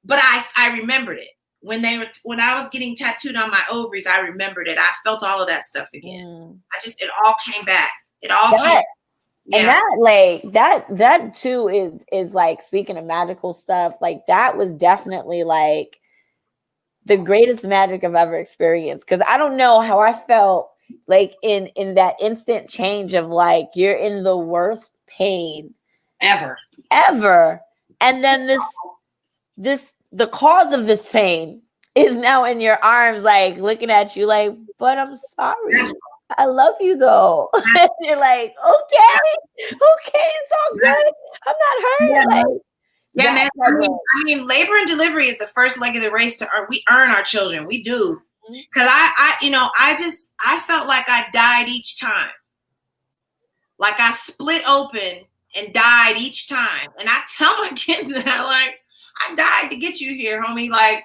but I remembered it when I was getting tattooed on my ovaries. I remembered it. I felt all of that stuff again. It all came back. It all came. Yeah. And that, like, that too is like, speaking of magical stuff, like that was definitely like the greatest magic I've ever experienced. Cause I don't know how I felt like in that instant change of like, you're in the worst pain ever. And then the cause of this pain is now in your arms, like looking at you like, but I'm sorry. I love you though. And you're like, okay, it's all good. I'm not hurt. Yeah, like, yeah, man. I mean, labor and delivery is the first leg of the race to earn. We earn our children. We do. Because I felt like I died each time. Like I split open and died each time. And I tell my kids that I died to get you here, homie. Like,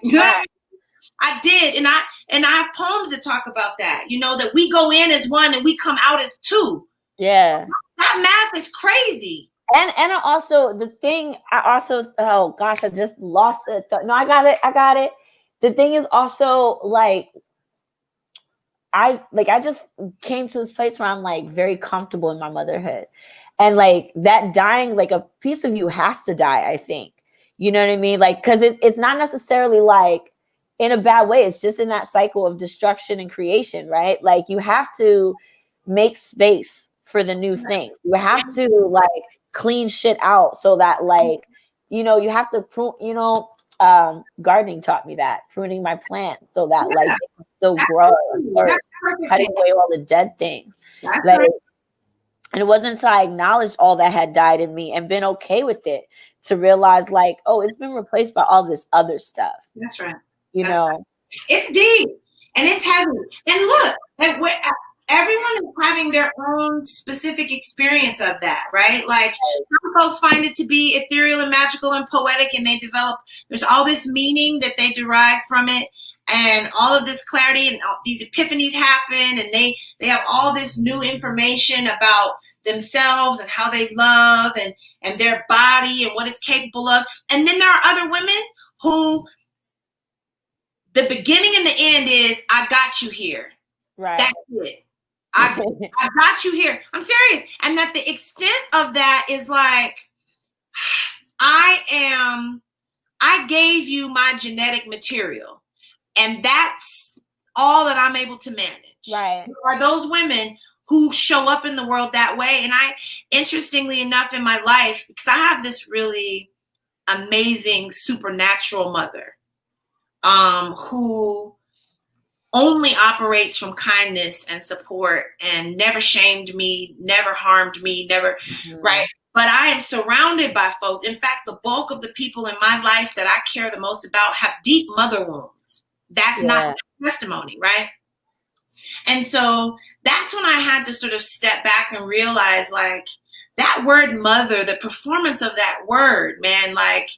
I did. And I have poems that talk about that, that we go in as one and we come out as two. Yeah. That math is crazy. And also the thing, oh gosh, I just lost it. No, I got it. The thing is also like, I just came to this place where I'm like very comfortable in my motherhood. And like that dying, like a piece of you has to die, I think. You know what I mean? Like, cause it's not necessarily like in a bad way. It's just in that cycle of destruction and creation, right? Like you have to make space for the new things. You have to like clean shit out so that like, you have to prune, gardening taught me that, pruning my plants so that like they can still grow and flourish, cutting away all the dead things. Like, and it wasn't until I acknowledged all that had died in me and been okay with it to realize like, oh, it's been replaced by all this other stuff. That's right. Right. It's deep and it's heavy. And look, everyone is having their own specific experience of that, right? Like some folks find it to be ethereal and magical and poetic, and there's all this meaning that they derive from it, and all of this clarity and all these epiphanies happen, and they have all this new information about themselves and how they love and their body and what it's capable of. And then there are other women who the beginning and the end is, I got you here. Right. That's it. I got you here. I'm serious. And that the extent of that is like, I gave you my genetic material, and that's all that I'm able to manage. Right. There are those women who show up in the world that way. And interestingly enough, in my life, because I have this really amazing supernatural mother, who only operates from kindness and support and never shamed me, never harmed me, never, right? But I am surrounded by folks. In fact, the bulk of the people in my life that I care the most about have deep mother wounds. That's not testimony, right? And so that's when I had to sort of step back and realize, like, that word mother, the performance of that word, man, like,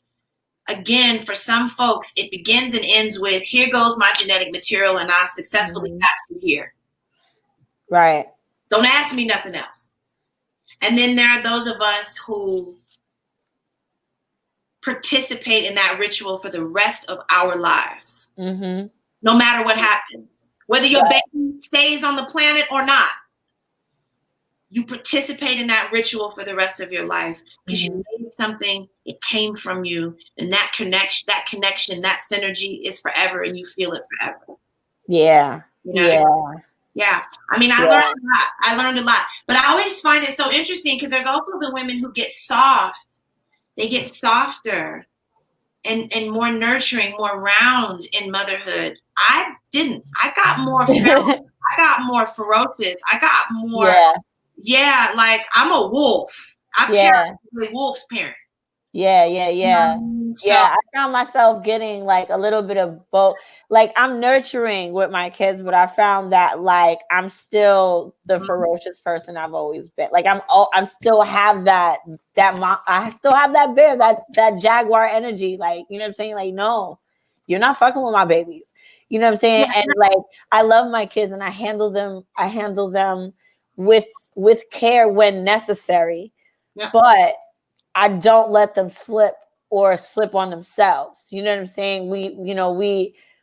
again, for some folks, it begins and ends with, here goes my genetic material and I successfully got you here. Right. Don't ask me nothing else. And then there are those of us who participate in that ritual for the rest of our lives. No matter what happens. Whether your baby stays on the planet or not. You participate in that ritual for the rest of your life because you made something, it came from you, and that connection, that synergy is forever, and you feel it forever. Yeah. Yeah. I mean, I learned a lot, but I always find it so interesting because there's also the women who get soft. They get softer and more nurturing, more round in motherhood. I didn't. I got more feral. I got more ferocious. I got more. Yeah, like I'm a wolf. I parent a wolf's parent. So, I found myself getting like a little bit of both. Like I'm nurturing with my kids, but I found that like I'm still the ferocious person I've always been. Like I still have that I still have that bear, that jaguar energy. Like, you know what I'm saying? Like, no, you're not fucking with my babies. You know what I'm saying? And like I love my kids and I handle them with care when necessary, Yeah. but I don't let them slip on themselves. You know what I'm saying?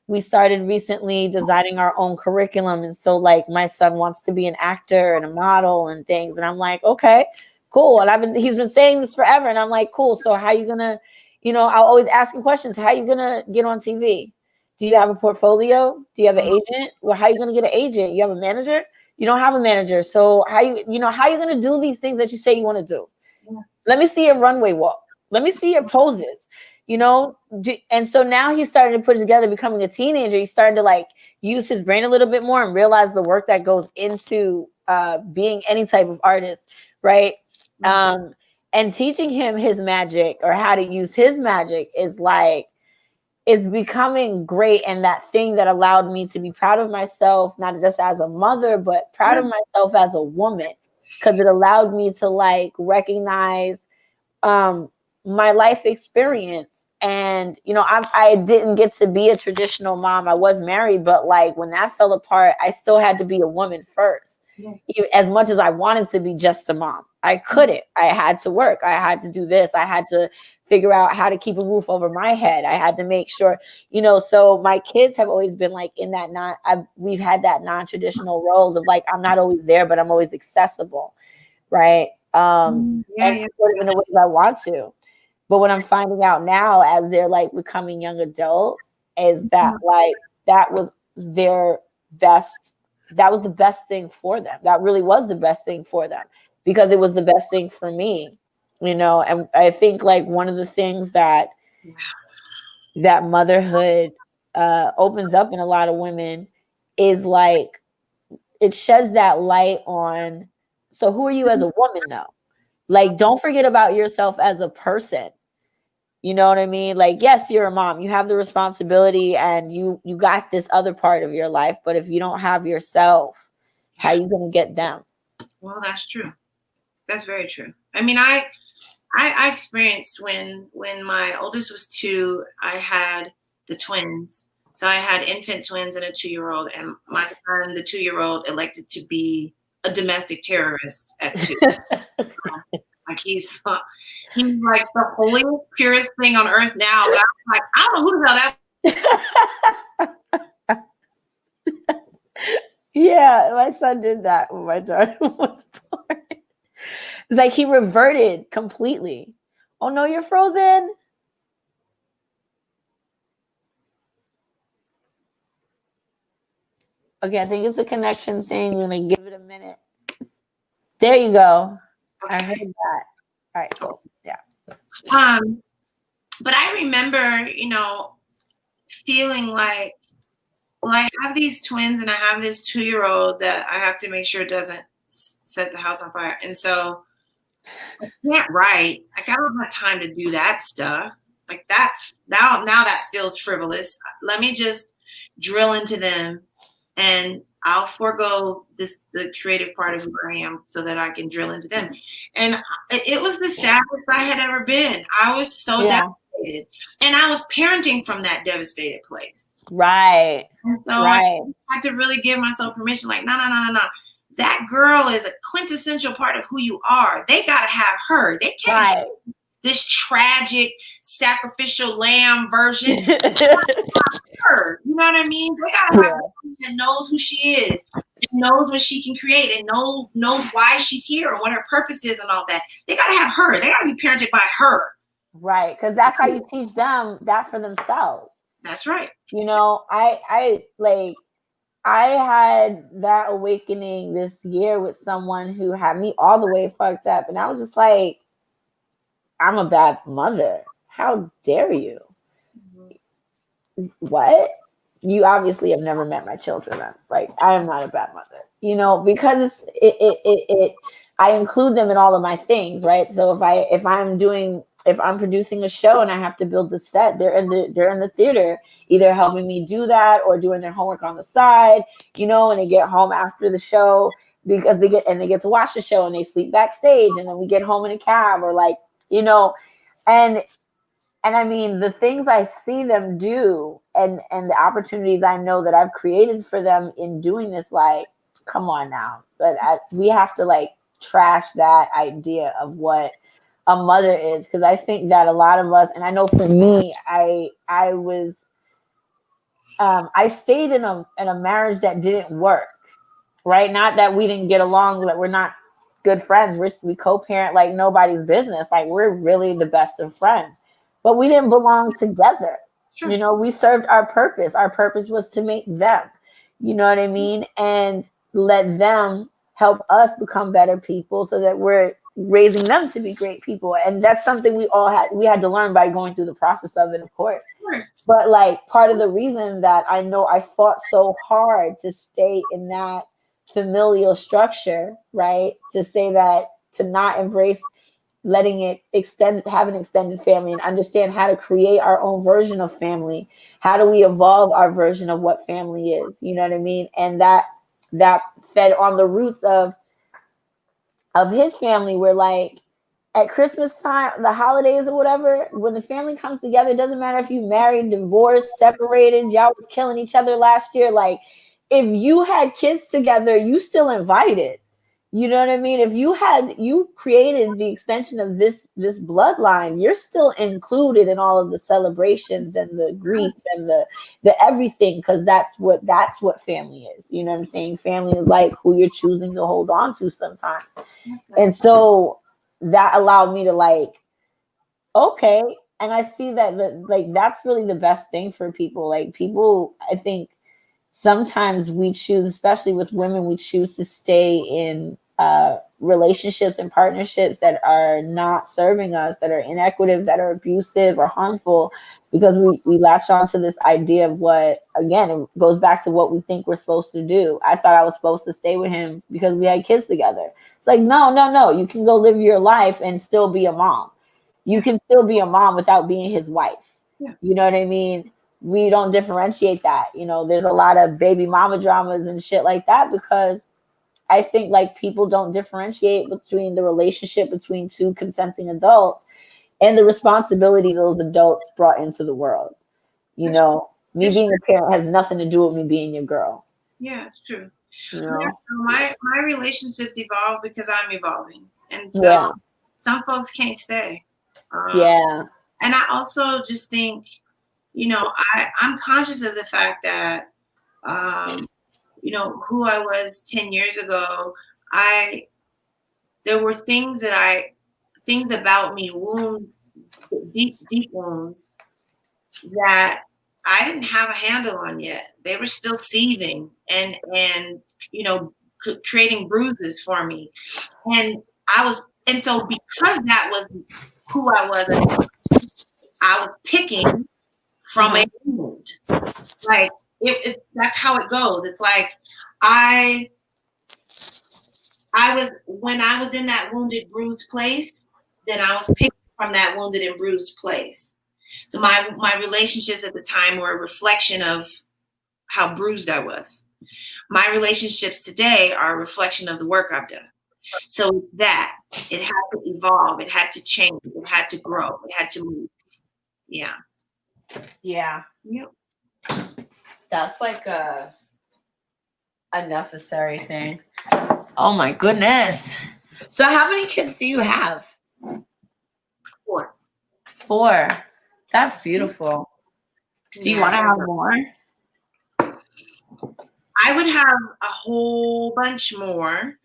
We started recently designing our own curriculum, and so like my son wants to be an actor and a model and things, and I'm like, okay, cool. And he's been saying this forever, and I'm like, cool. So how you gonna, I'll always ask him questions. How you gonna get on TV? Do you have a portfolio? Do you have an agent? Well, how you gonna get an agent? You have a manager? You don't have a manager. So how you gonna do these things that you say you want to do? Yeah. Let me see your runway walk. Let me see your poses. And so now he's starting to put together, becoming a teenager. He's starting to like use his brain a little bit more and realize the work that goes into being any type of artist, right? And teaching him his magic or how to use his magic is becoming great. And that thing that allowed me to be proud of myself, not just as a mother, but proud of myself as a woman, because it allowed me to like recognize my life experience. And I didn't get to be a traditional mom. I was married, but like when that fell apart, I still had to be a woman first. As much as I wanted to be just a mom, I couldn't. I had to work. I had to do this. I had to figure out how to keep a roof over my head. I had to make sure, so my kids have always been like in that we've had that non-traditional roles of like, I'm not always there, but I'm always accessible. Right. And supportive in the ways I want to. But what I'm finding out now as they're like becoming young adults is that like that was the best thing for them. That really was the best thing for them, because it was the best thing for me, And I think like one of the things that motherhood opens up in a lot of women is like it sheds that light on. So who are you as a woman though? Like, don't forget about yourself as a person. You know what I mean? Like, yes, you're a mom. You have the responsibility and you got this other part of your life. But if you don't have yourself, how are you going to get them? Well, that's true. That's very true. I mean, I experienced when my oldest was 2, I had the twins. So I had infant twins and a 2-year-old, and my son, the 2-year-old, elected to be a domestic terrorist at 2. Like he's like the holiest, purest thing on earth now. But I'm like, I don't know who the hell that. Yeah, my son did that when my daughter was born. It's like he reverted completely. Oh no, you're frozen. Okay, I think it's a connection thing. We're gonna give it a minute. There you go. Okay. I heard that. All right, cool. Yeah. But I remember, feeling like, well, I have these twins and I have this 2-year-old that I have to make sure doesn't set the house on fire. And so I can't write. Like, I don't have time to do that stuff. Like, that's now that feels frivolous. Let me just drill into them, and I'll forego the creative part of who I am so that I can drill into them. And it was the saddest I had ever been. I was so devastated. And I was parenting from that devastated place. Right. And so I had to really give myself permission, like, no. That girl is a quintessential part of who you are. They got to have her. They can't have this tragic, sacrificial lamb version. Her. You know what I mean? They got to have someone that knows who she is, and knows what she can create, and knows why she's here and what her purpose is and all that. They got to have her. They got to be parented by her. Right, because that's how you teach them that for themselves. That's right. I had that awakening this year with someone who had me all the way fucked up. And I was just like, I'm a bad mother. How dare you? Mm-hmm. What? You obviously have never met my children. Like, I am not a bad mother, because I include them in all of my things, right? So if I'm producing a show and I have to build the set, they're in the theater, either helping me do that or doing their homework on the side, and they get home after the show because they get to watch the show and they sleep backstage, and then we get home in a cab or and I mean, the things I see them do and the opportunities I know that I've created for them in doing this, like, come on now. But we have to like trash that idea of what a mother is, because I think that a lot of us, and I know for me, I was I stayed in a marriage that didn't work, right? Not that we didn't get along, that we're not good friends. We co-parent like nobody's business. Like we're really the best of friends, but we didn't belong together. Sure. You know, we served our purpose. Our purpose was to make them, you know what I mean? And let them help us become better people so that we're raising them to be great people. And that's something we had to learn by going through the process of it, of course. But like part of the reason that I know I fought so hard to stay in that familial structure, right? To say that, to not embrace letting it have an extended family and understand how to create our own version of family. How do we evolve our version of what family is? You know what I mean? And that fed on the roots of his family, where like at Christmas time, the holidays or whatever, when the family comes together, it doesn't matter if you married, divorced, separated, y'all was killing each other last year. Like if you had kids together, you still invited. You know what I mean? If you created the extension of this bloodline, you're still included in all of the celebrations and the grief and the everything, because that's what family is. You know what I'm saying? Family is like who you're choosing to hold on to sometimes. And so that allowed me to like, okay. And I see that like that's really the best thing for people. Like people, I think sometimes we choose, especially with women, we choose to stay in relationships and partnerships that are not serving us, that are inequitable, that are abusive or harmful, because we latch on to this idea of what, again, it goes back to what we think we're supposed to do. I thought I was supposed to stay with him because we had kids together. It's like, no, you can go live your life and still be a mom. You can still be a mom without being his wife. Yeah. You know what I mean? We don't differentiate that. You know, there's a lot of baby mama dramas and shit like that, because I think like people don't differentiate between the relationship between two consenting adults and the responsibility those adults brought into the world. You know, me being a parent has nothing to do with me being your girl. Yeah, it's true. You know? Yeah, so my relationships evolve because I'm evolving, and so some folks can't stay. And I also just think, you know, I'm conscious of the fact that, you know, who I was 10 years ago, there were things about me, wounds, deep wounds that I didn't have a handle on yet. They were still seething and, you know, creating bruises for me. And so because that was who I was, I was picking from a wound. Like that's how it goes. It's like when I was in that wounded, bruised place, then I was picking from that wounded and bruised place. So my relationships at the time were a reflection of how bruised I was. My relationships today are a reflection of the work I've done. So that it had to evolve, it had to change, it had to grow, it had to move. Yeah. Yeah. Yep. That's like a necessary thing. Oh my goodness. So how many kids do you have? 4. 4. That's beautiful. Do you want to have more? I would have a whole bunch more.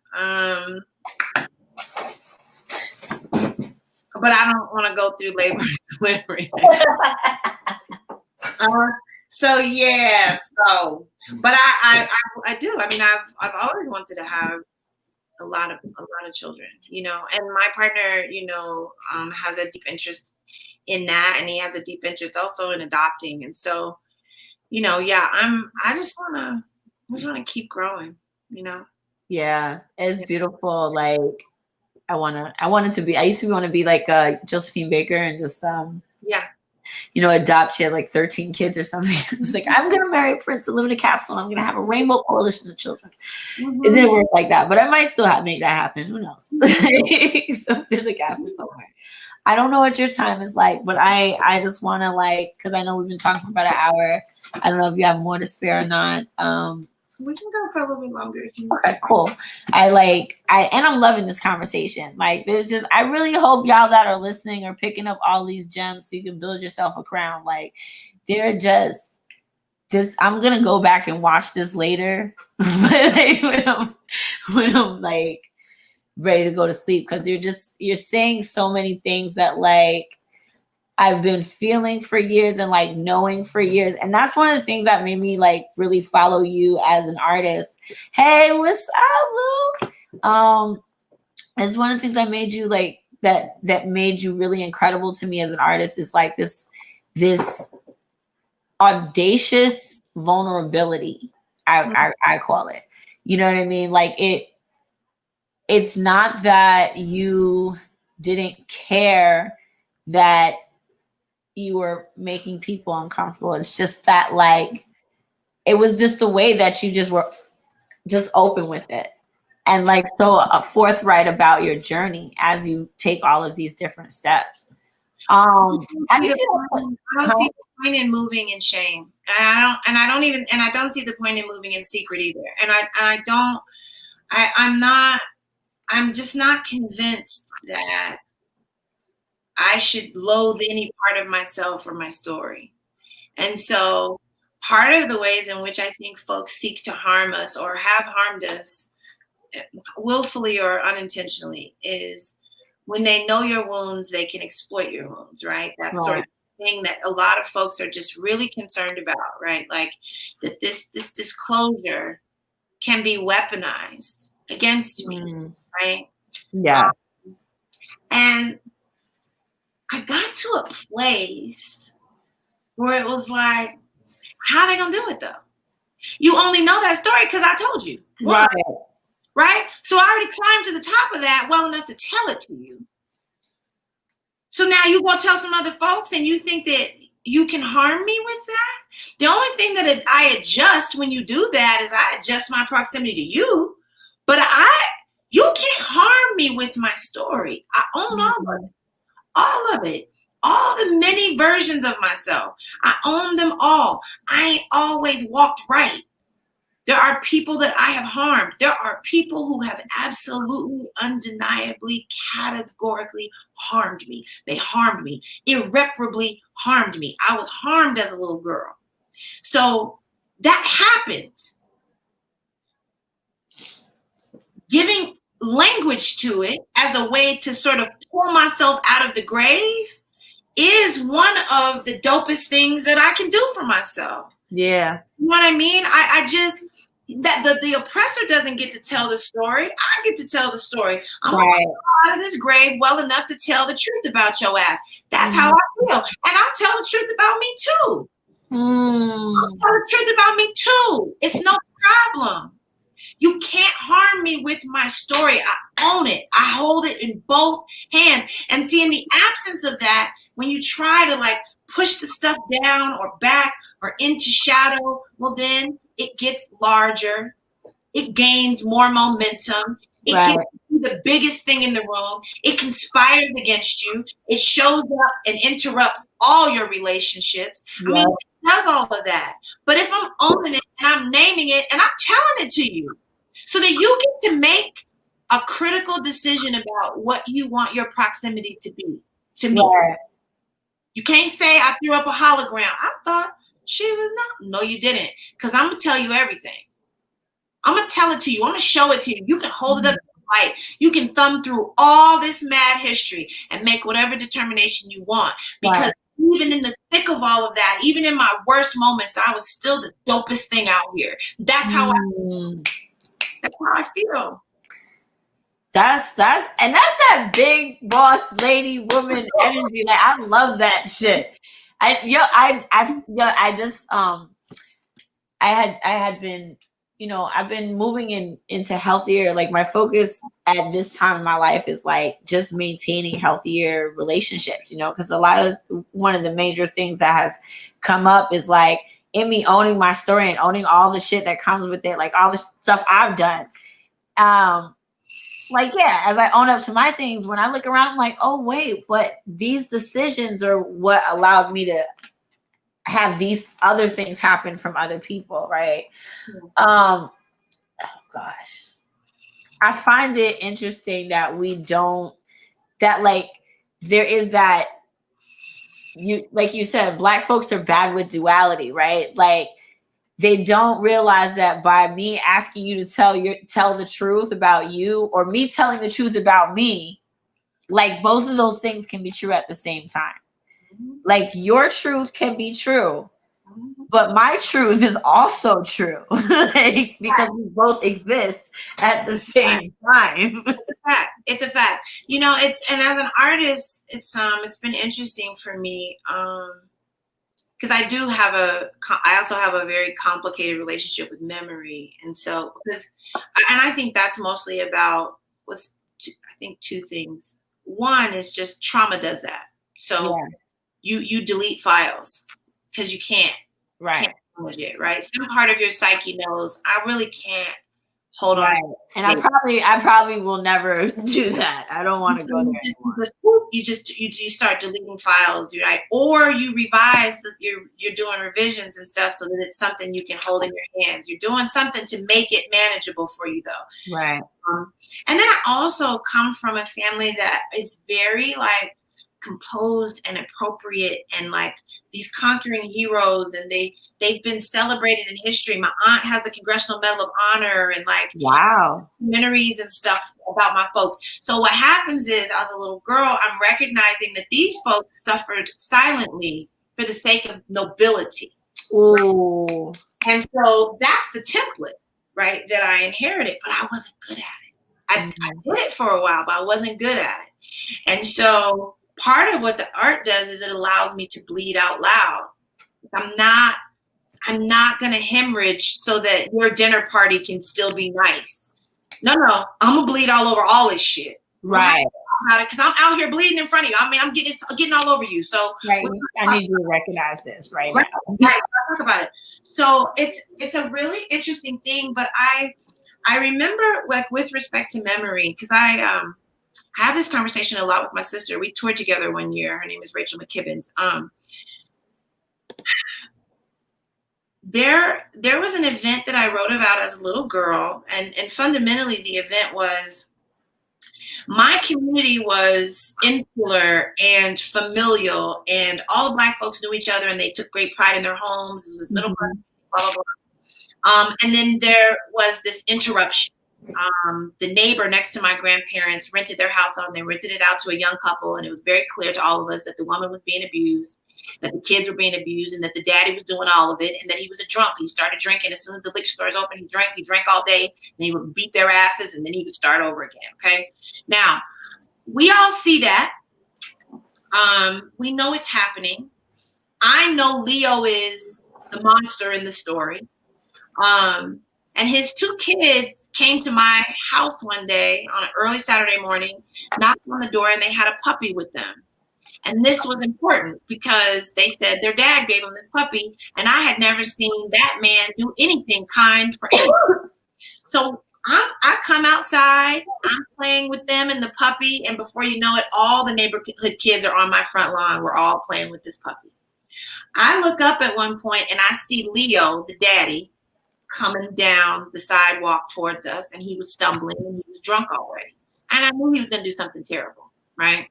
But I don't want to go through labor and delivery. So yeah, but I do. I mean, I've always wanted to have a lot of children, you know, and my partner, you know, has a deep interest in that, and he has a deep interest also in adopting. And so, you know, yeah, I just want to keep growing, you know. Yeah, it's beautiful. Like I used to want to be like Josephine Baker and just you know, adopt. She had like 13 kids or something. It's like, I'm gonna marry a prince and live in a castle and I'm gonna have a rainbow coalition of children. It didn't work like that, but I might still make that happen. Who knows? So there's a castle somewhere. I don't know what your time is like, but I just want to, like, because I know we've been talking for about an hour. I don't know if you have more to spare or not. We can go for a little bit longer if you want. Okay, cool. I'm loving this conversation. Like, I really hope y'all that are listening are picking up all these gems so you can build yourself a crown. Like, they're just this. I'm gonna go back and watch this later when I'm like ready to go to sleep, because you're saying so many things that like I've been feeling for years and like knowing for years. And that's one of the things that made me like really follow you as an artist. Hey, what's up, Lou? It's one of the things that made you like that made you really incredible to me as an artist, is like this audacious vulnerability. I call it. You know what I mean? Like it's not that you didn't care that you were making people uncomfortable. It's just that like it was just the way that you just were just open with it, and like so forthright about your journey as you take all of these different steps. I don't see the point in moving in shame, and I don't see the point in moving in secret either. And I'm just not convinced that I should loathe any part of myself or my story. And so part of the ways in which I think folks seek to harm us or have harmed us, willfully or unintentionally, is when they know your wounds, they can exploit your wounds, right? That's sort of thing that a lot of folks are just really concerned about, right? Like that this disclosure can be weaponized against me, right? Yeah. And I got to a place where it was like, how are they gonna do it though? You only know that story because I told you. Right? So I already climbed to the top of that well enough to tell it to you. So now you go tell some other folks and you think that you can harm me with that? The only thing that I adjust when you do that is I adjust my proximity to you, but you can't harm me with my story. I own all of it, all the many versions of myself. I own them all. I ain't always walked right. There are people that I have harmed. There are people who have absolutely, undeniably, categorically harmed me. They harmed me, irreparably harmed me. I was harmed as a little girl. So that happens. Giving language to it as a way to sort of pull myself out of the grave is one of the dopest things that I can do for myself. Yeah. You know what I mean? I just, that the oppressor doesn't get to tell the story. I get to tell the story. I'm gonna come out of this grave well enough to tell the truth about your ass. That's how I feel. And I'll tell the truth about me too. I'll tell the truth about me too. It's no problem. You can't harm me with my story. I own it. I hold it in both hands. And see, in the absence of that, when you try to like push the stuff down or back or into shadow, well, then it gets larger. It gains more momentum. It gets the biggest thing in the room. It conspires against you. It shows up and interrupts all your relationships. I mean, it does all of that. But if I'm owning it and I'm naming it and I'm telling it to you so that you get to make a critical decision about what you want your proximity to be to me. You can't say I threw up a hologram. I thought she was not. No, you didn't. Because I'm going to tell you everything. I'm going to tell it to you. I'm going to show it to you. You can hold it up to the light. You can thumb through all this mad history and make whatever determination you want. Because even in the thick of all of that, even in my worst moments, I was still the dopest thing out here. That's how I feel. That's that big boss lady woman energy. Like, I love that shit. I had been, I've been moving into healthier, like my focus at this time in my life is like just maintaining healthier relationships, because one of the major things that has come up is like in me owning my story and owning all the shit that comes with it, like all the stuff I've done. As I own up to my things, when I look around, I'm like, oh wait, but these decisions are what allowed me to have these other things happen from other people, right? Oh gosh. I find it interesting that like there is that, like you said, Black folks are bad with duality, right? Like they don't realize that by me asking you to tell the truth about you, or me telling the truth about me, like both of those things can be true at the same time. Like your truth can be true, but my truth is also true. Like, because we both exist at the same time. It's a fact. You know, and as an artist, it's been interesting for me. Because I also have a very complicated relationship with memory. And so, and I think that's mostly about I think two things. One is just trauma does that. So you delete files because you can't. Right. It, right. Some part of your psyche knows I really can't hold on. And I probably will never do that. I don't want to go there. You start deleting files, right? Or you revise you're doing revisions and stuff so that it's something you can hold in your hands. You're doing something to make it manageable for you, though. Right. And then I also come from a family that is very like composed and appropriate, and like these conquering heroes, and they've been celebrated in history. My aunt has the Congressional Medal of Honor, and like documentaries and stuff about my folks. So what happens is, as a little girl, I'm recognizing that these folks suffered silently for the sake of nobility. Ooh. And so that's the template, right, that I inherited, but I wasn't good at it. I did it for a while, but I wasn't good at it. And so part of what the art does is it allows me to bleed out loud. I'm not going to hemorrhage so that your dinner party can still be nice. No, I'm going to bleed all over all this shit. Right. Because I'm out here bleeding in front of you. I mean, I'm getting all over you. So right. I need you to recognize this right now. Right. Talk about it. So it's a really interesting thing, but I remember, like, with respect to memory, because I have this conversation a lot with my sister. We toured together one year. Her name is Rachel McKibbins. There was an event that I wrote about as a little girl, and fundamentally the event was, my community was insular and familial, and all the Black folks knew each other, and they took great pride in their homes. It was middle class, blah, blah, blah. And then there was this interruption. The neighbor next to my grandparents rented their house out, and they rented it out to a young couple, and it was very clear to all of us that the woman was being abused, that the kids were being abused, and that the daddy was doing all of it, and that he was a drunk. He started drinking as soon as the liquor stores opened. He drank all day, and he would beat their asses, and then he would start over again. Okay, now we all see that. We know it's happening. I know Leo is the monster in the story. And his two kids came to my house one day on an early Saturday morning, knocked on the door, and they had a puppy with them. And this was important because they said their dad gave them this puppy, and I had never seen that man do anything kind for anyone. So I come outside, I'm playing with them and the puppy, and before you know it, all the neighborhood kids are on my front lawn. We're all playing with this puppy. I look up at one point, and I see Leo, the daddy, coming down the sidewalk towards us, and he was stumbling, and he was drunk already. And I knew he was going to do something terrible, right?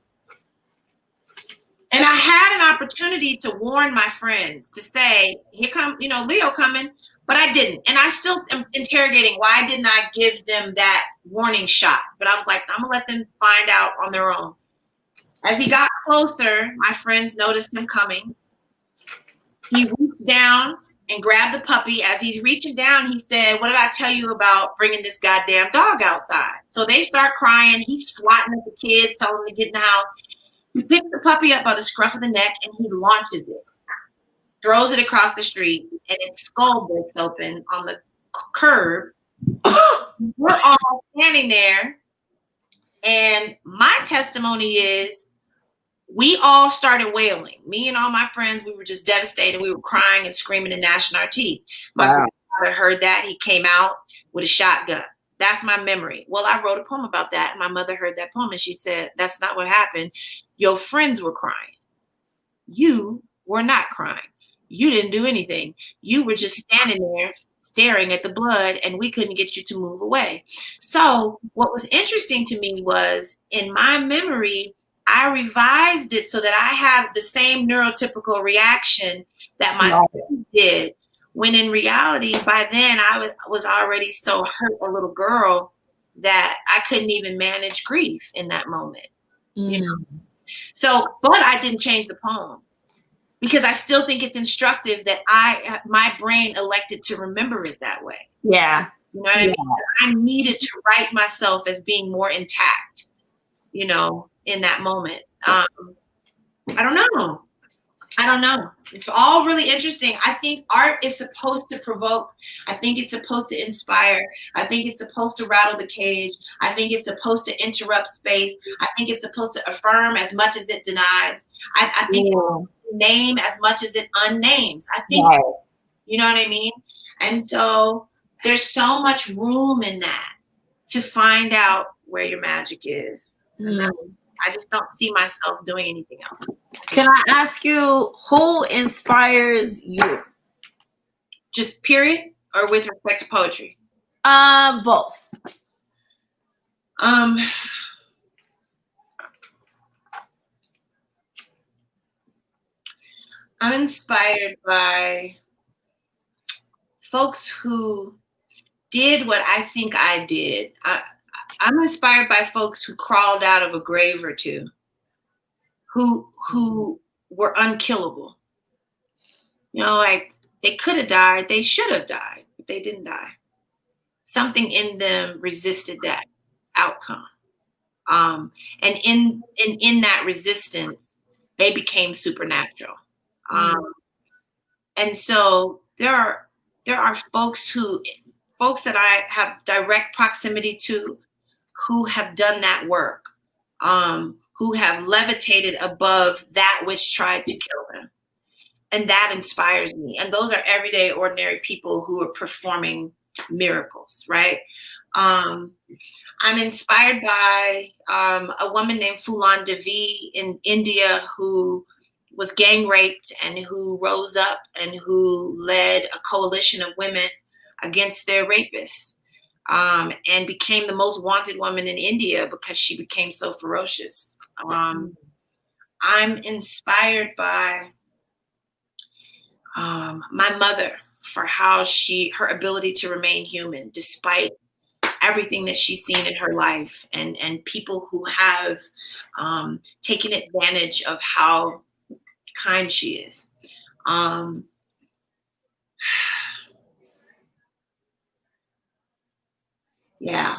And I had an opportunity to warn my friends, to say, here come, Leo coming, but I didn't. And I still am interrogating, why didn't I give them that warning shot? But I was like, I'm going to let them find out on their own. As he got closer, my friends noticed him coming. He reached down and grabbed the puppy. As he's reaching down, he said, what did I tell you about bringing this goddamn dog outside? So they start crying. He's swatting at the kids, telling them to get in the house. He picks the puppy up by the scruff of the neck, and he launches it, throws it across the street, and its skull breaks open on the curb. We're all standing there, and my testimony is, we all started wailing. Me and all my friends, we were just devastated. We were crying and screaming and gnashing our teeth. My grandfather heard that. He came out with a shotgun. That's my memory. Well, I wrote a poem about that. And my mother heard that poem, and she said, that's not what happened. Your friends were crying. You were not crying. you didn't do anything. You were just standing there staring at the blood, and we couldn't get you to move away. So what was interesting to me was, in my memory, I revised it so that I had the same neurotypical reaction that my friends did, when in reality, by then I was already so hurt, a little girl, that I couldn't even manage grief in that moment. You know? So, but I didn't change the poem, because I still think it's instructive that my brain elected to remember it that way. Yeah. You know what I mean? I needed to write myself as being more intact, you know, in that moment. I don't know. It's all really interesting. I think art is supposed to provoke. I think it's supposed to inspire. I think it's supposed to rattle the cage. I think it's supposed to interrupt space. I think it's supposed to affirm as much as it denies. I think it's name as much as it unnames. I think, you know what I mean? And so there's so much room in that to find out where your magic is. I just don't see myself doing anything else. Can I ask you, who inspires you? Just period, or with respect to poetry? Both. I'm inspired by folks who did what I think I did. I'm inspired by folks who crawled out of a grave or two, who were unkillable. You know, like, they could have died, they should have died, but they didn't die. Something in them resisted that outcome. And in that resistance, they became supernatural. And so there are folks that I have direct proximity to, who have done that work, who have levitated above that which tried to kill them. And that inspires me. And those are everyday, ordinary people who are performing miracles, right? I'm inspired by a woman named Phoolan Devi in India, who was gang raped and who rose up and who led a coalition of women against their rapists, and became the most wanted woman in India because she became so ferocious. I'm inspired by my mother, for how her ability to remain human despite everything that she's seen in her life, and people who have taken advantage of how kind she is. Yeah,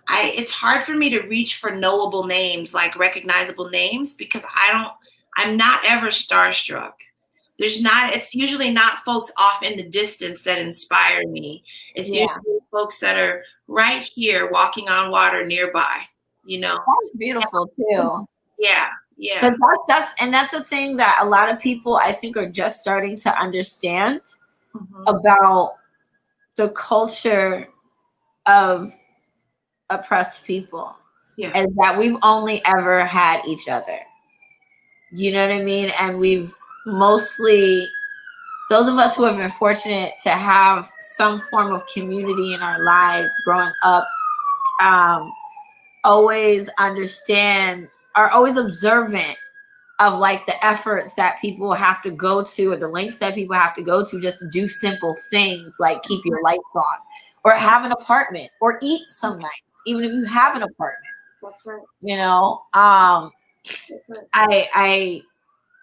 it's hard for me to reach for knowable names, like recognizable names, because I'm not ever starstruck. It's usually not folks off in the distance that inspire me. It's usually folks that are right here walking on water nearby, you know. That's beautiful too. Yeah. That's the thing that a lot of people, I think, are just starting to understand about the culture of oppressed people. Is that we've only ever had each other. You know what I mean? And we've mostly, those of us who have been fortunate to have some form of community in our lives growing up, always are always observant of, like, the efforts that people have to go to, or the lengths that people have to go to just to do simple things like keep your lights on, or have an apartment, or eat some nights, even if you have an apartment. That's right. You know,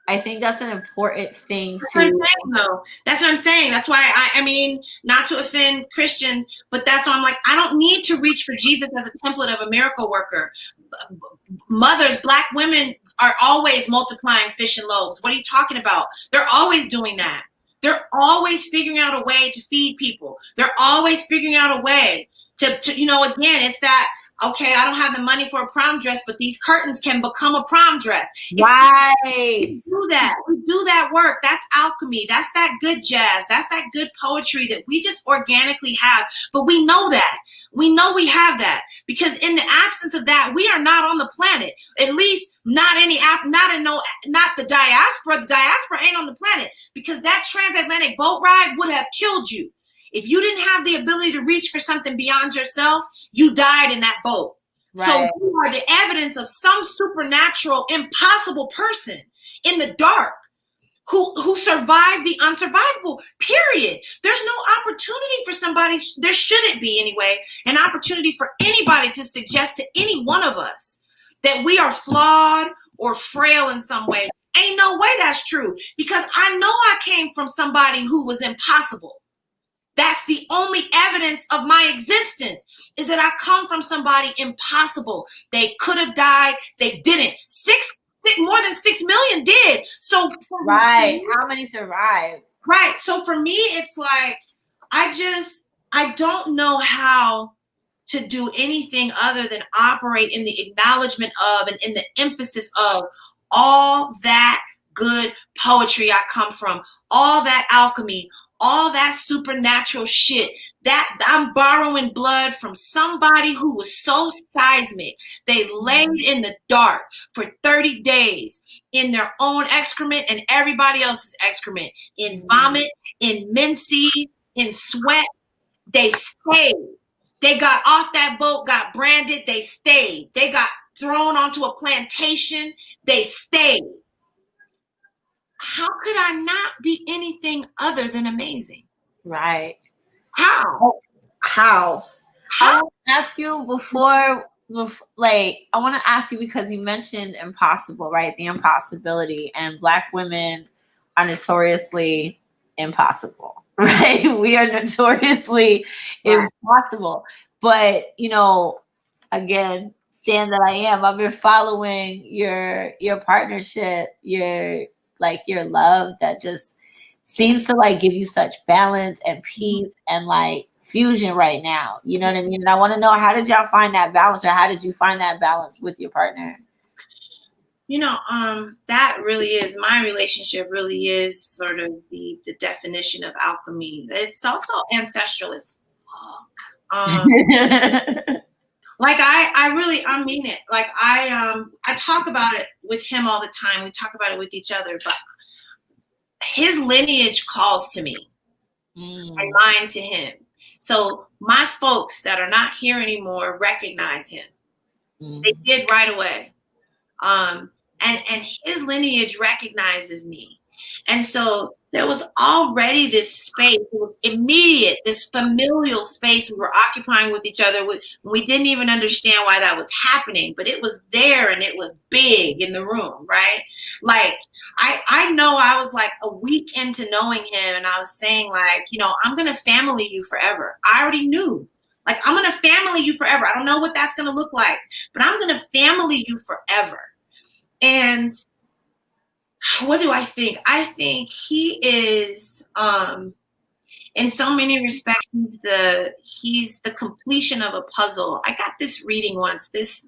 I think that's an important thing That's what I'm saying. That's why I mean, not to offend Christians, but that's why I'm like, I don't need to reach for Jesus as a template of a miracle worker. Mothers, Black women are always multiplying fish and loaves. What are you talking about? They're always doing that. They're always figuring out a way to feed people. They're always figuring out a way to you know, again, it's that okay, I don't have the money for a prom dress, but these curtains can become a prom dress. Right. We do that. We do that work. That's alchemy. That's that good jazz. That's that good poetry that we just organically have. But we know that. We know we have that because in the absence of that, we are not on the planet. At least not the diaspora. The diaspora ain't on the planet because that transatlantic boat ride would have killed you. If you didn't have the ability to reach for something beyond yourself, you died in that boat. Right. So you are the evidence of some supernatural, impossible person in the dark who survived the unsurvivable, period. There's no opportunity for somebody, there shouldn't be anyway, an opportunity for anybody to suggest to any one of us that we are flawed or frail in some way. Ain't no way that's true because I know I came from somebody who was impossible. That's the only evidence of my existence is that I come from somebody impossible. They could have died. They didn't. More than 6 million did. So right. How many survived? Right. So for me, it's like, I don't know how to do anything other than operate in the acknowledgement of and in the emphasis of all that good poetry I come from, all that alchemy, all that supernatural shit that I'm borrowing blood from somebody who was so seismic. They laid in the dark for 30 days in their own excrement and everybody else's excrement, in vomit, in mincemeat, in sweat. They stayed. They got off that boat, got branded. They stayed. They got thrown onto a plantation. They stayed. How could I not be anything other than amazing? Right. How? I want to ask you before, I want to ask you because you mentioned impossible, right? The impossibility, and Black women are notoriously impossible, right? We are notoriously impossible. But, again, Stan that I am, I've been following your partnership, your love that just seems to give you such balance and peace and fusion right now. You know what I mean? And I want to know, how did y'all find that balance, or how did you find that balance with your partner? That really is, my relationship really is sort of the definition of alchemy. It's also ancestral as fuck. I mean it. I talk about it with him all the time. We talk about it with each other, but his lineage calls to me, and mine to him. So my folks that are not here anymore recognize him. They did right away. And his lineage recognizes me. And so there was already this space, it was immediate, this familial space we were occupying with each other. We didn't even understand why that was happening, but it was there and it was big in the room, right? I know I was a week into knowing him and I was saying I'm going to family you forever. I already knew. I'm going to family you forever. I don't know what that's going to look like, but I'm going to family you forever. And what do I think? I think he is, in so many respects, he's the completion of a puzzle. I got this reading once. This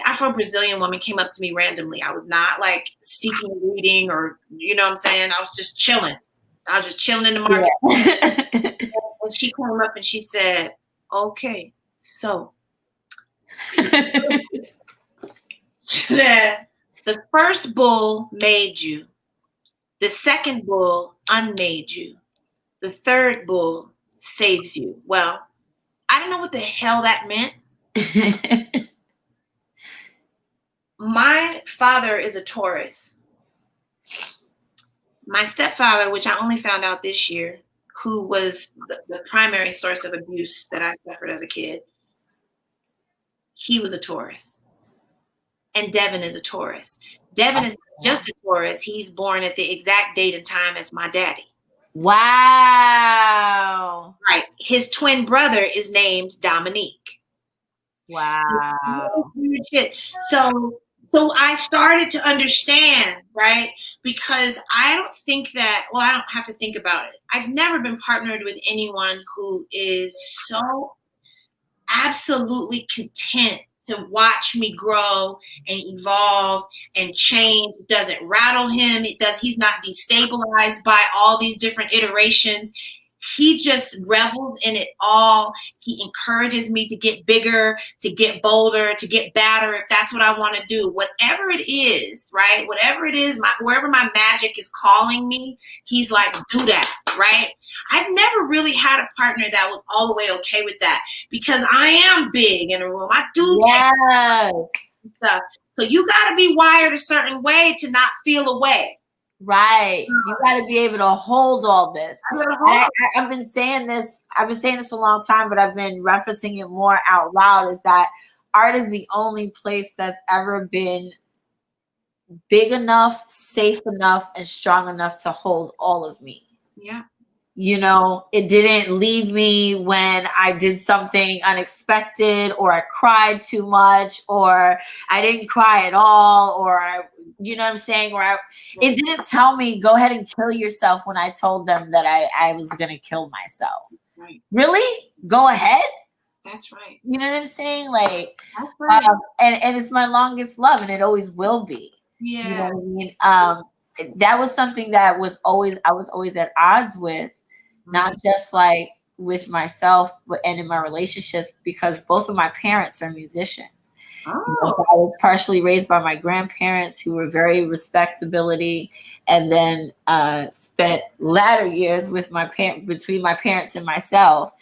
Afro-Brazilian woman came up to me randomly. I was not seeking a reading or, you know what I'm saying? I was just chilling. I was just chilling in the market. Yeah. And she came up and she said, okay, so. She said, the first bull made you. The second bull unmade you. The third bull saves you. Well, I don't know what the hell that meant. My father is a Taurus. My stepfather, which I only found out this year, who was the primary source of abuse that I suffered as a kid, he was a Taurus. And Devin is a Taurus. Devin is just a Taurus. He's born at the exact date and time as my daddy. Wow. Right. His twin brother is named Dominique. Wow. So I started to understand, right? Because I don't think that, I don't have to think about it. I've never been partnered with anyone who is so absolutely content to watch me grow and evolve and change. It doesn't rattle him. He's not destabilized by all these different iterations. He just revels in it all. He encourages me to get bigger, to get bolder, to get badder if that's what I want to do. Whatever it is, right? Whatever it is, wherever my magic is calling me, he's like, do that, right? I've never really had a partner that was all the way okay with that because I am big in a room. I do take stuff. So you got to be wired a certain way to not feel away. Right. You got to be able to hold all this. I've been saying this a long time, but I've been referencing it more out loud, is that art is the only place that's ever been big enough, safe enough, and strong enough to hold all of me. Yeah. You know, it didn't leave me when I did something unexpected, or I cried too much, or I didn't cry at all, or you know what I'm saying? It didn't tell me, go ahead and kill yourself when I told them that I was going to kill myself. Right. Really? Go ahead? That's right. You know what I'm saying? Like, that's right. And it's my longest love, and it always will be. Yeah. You know what I mean? That was something that I was always at odds with, not just like with myself, but and in my relationships, because both of my parents are musicians. Oh. You know, I was partially raised by my grandparents, who were very respectability, and then spent latter years with between my parents and myself,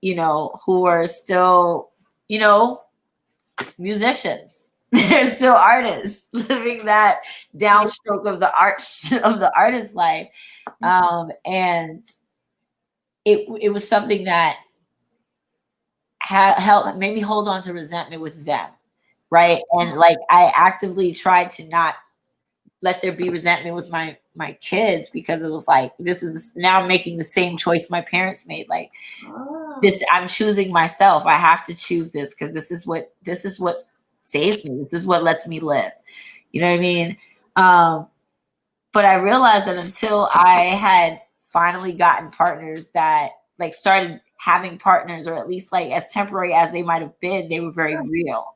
you know, who are still, you know, musicians. They're still artists living that downstroke of the artist life. And it was something that made me hold on to resentment with them. Right. And like, I actively tried to not let there be resentment with my kids, because it was like, now I'm making the same choice my parents made. Like, I'm choosing myself. I have to choose this, because this is what saves me. This is what lets me live. You know what I mean? But I realized that until I had finally gotten partners that like started having partners, or at least like as temporary as they might have been, they were very real.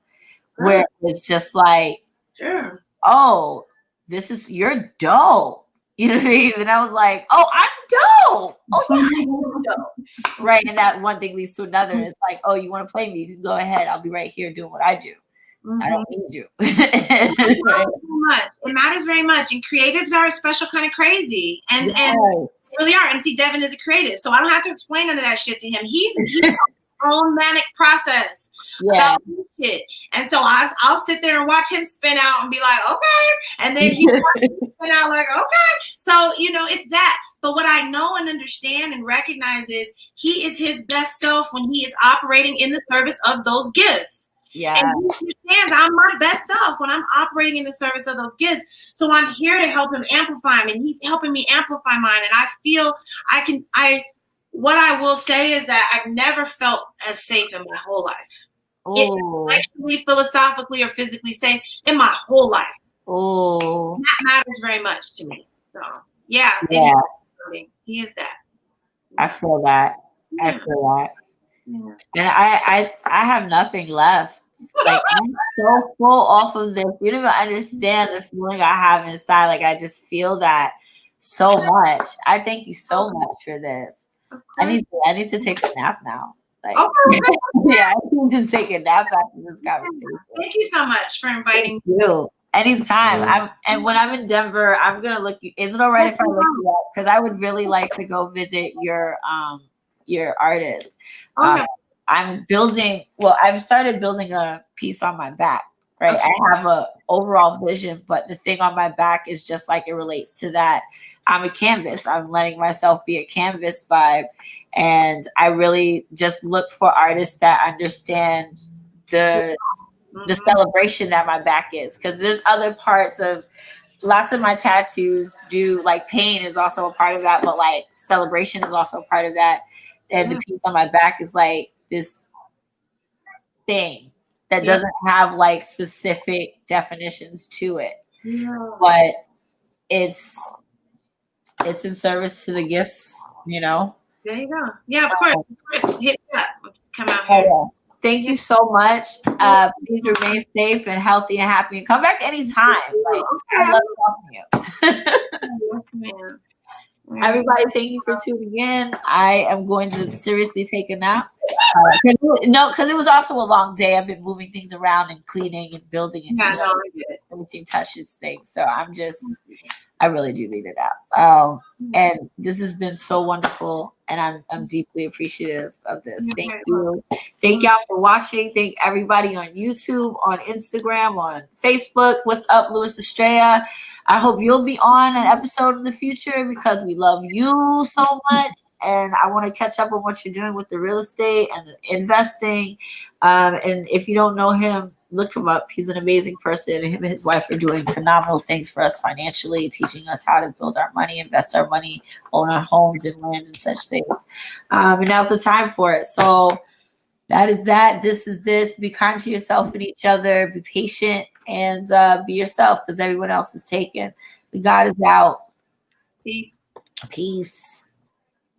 Where it's just like, sure, oh, you're dope. You know what I mean? And I was like, oh, I'm dope. Oh yeah, I'm dope. Right. And that one thing leads to another. It's like, oh, you want to play me? You can go ahead. I'll be right here doing what I do. I don't need you. It matters very much. And creatives are a special kind of crazy. And really are. And see, Devin is a creative, so I don't have to explain none of that shit to him. He's own manic process about shit. And so I'll sit there and watch him spin out and be like, okay. And then he spin out like, okay. So, you know, it's that. But what I know and understand and recognize is he is his best self when he is operating in the service of those gifts. Yeah. And he understands I'm my best self when I'm operating in the service of those gifts. So I'm here to help him amplify them, and he's helping me amplify mine. And I feel what I will say is that I've never felt as safe in my whole life. Intellectually, philosophically, or physically safe in my whole life. Oh. That matters very much to me. So yeah. He is that. I feel that. Yeah. I feel that. Yeah. And I have nothing left. Like, I'm so full off of this. You don't even understand the feeling I have inside. Like, I just feel that so much. I thank you so much for this. I need to take a nap now. Like, yeah, I need to take a nap after this conversation. Thank you so much for inviting me. Anytime. And when I'm in Denver, I'm gonna look you. Is it all right if I look you up? Because I would really like to go visit your artist. I've started building a piece on my back, right? Okay. I have a overall vision, but the thing on my back is just like it relates to that. I'm a canvas. I'm letting myself be a canvas vibe. And I really just look for artists that understand the celebration that my back is. Because there's other parts of lots of my tattoos do, like, pain is also a part of that, but like celebration is also a part of that. And the piece on my back is like this thing that doesn't have like specific definitions to it, but it's in service to the gifts, you know. There you go. Yeah, of course. Hit that. come out Oh, here. yeah. Thank you so much. Please remain safe and healthy and happy, and come back anytime. Like, I love talking to you. Yes, ma'am. Everybody, thank you for tuning in. I am going to seriously take a nap. Because it was also a long day. I've been moving things around and cleaning and building and Yeah, no, I get it. everything touches things. So I really do need it out. And this has been so wonderful, and I'm deeply appreciative of this. Thank you. Thank y'all for watching. Thank everybody on YouTube, on Instagram, on Facebook. What's up, Louis Estrella? I hope you'll be on an episode in the future because we love you so much. And I want to catch up on what you're doing with the real estate and the investing. And if you don't know him, look him up. He's an amazing person. Him and his wife are doing phenomenal things for us financially, teaching us how to build our money, invest our money, own our homes and land and such things. And now's the time for it. So that is that. This is this. Be kind to yourself and each other. Be patient and be yourself because everyone else is taken. The God is out. Peace. Peace.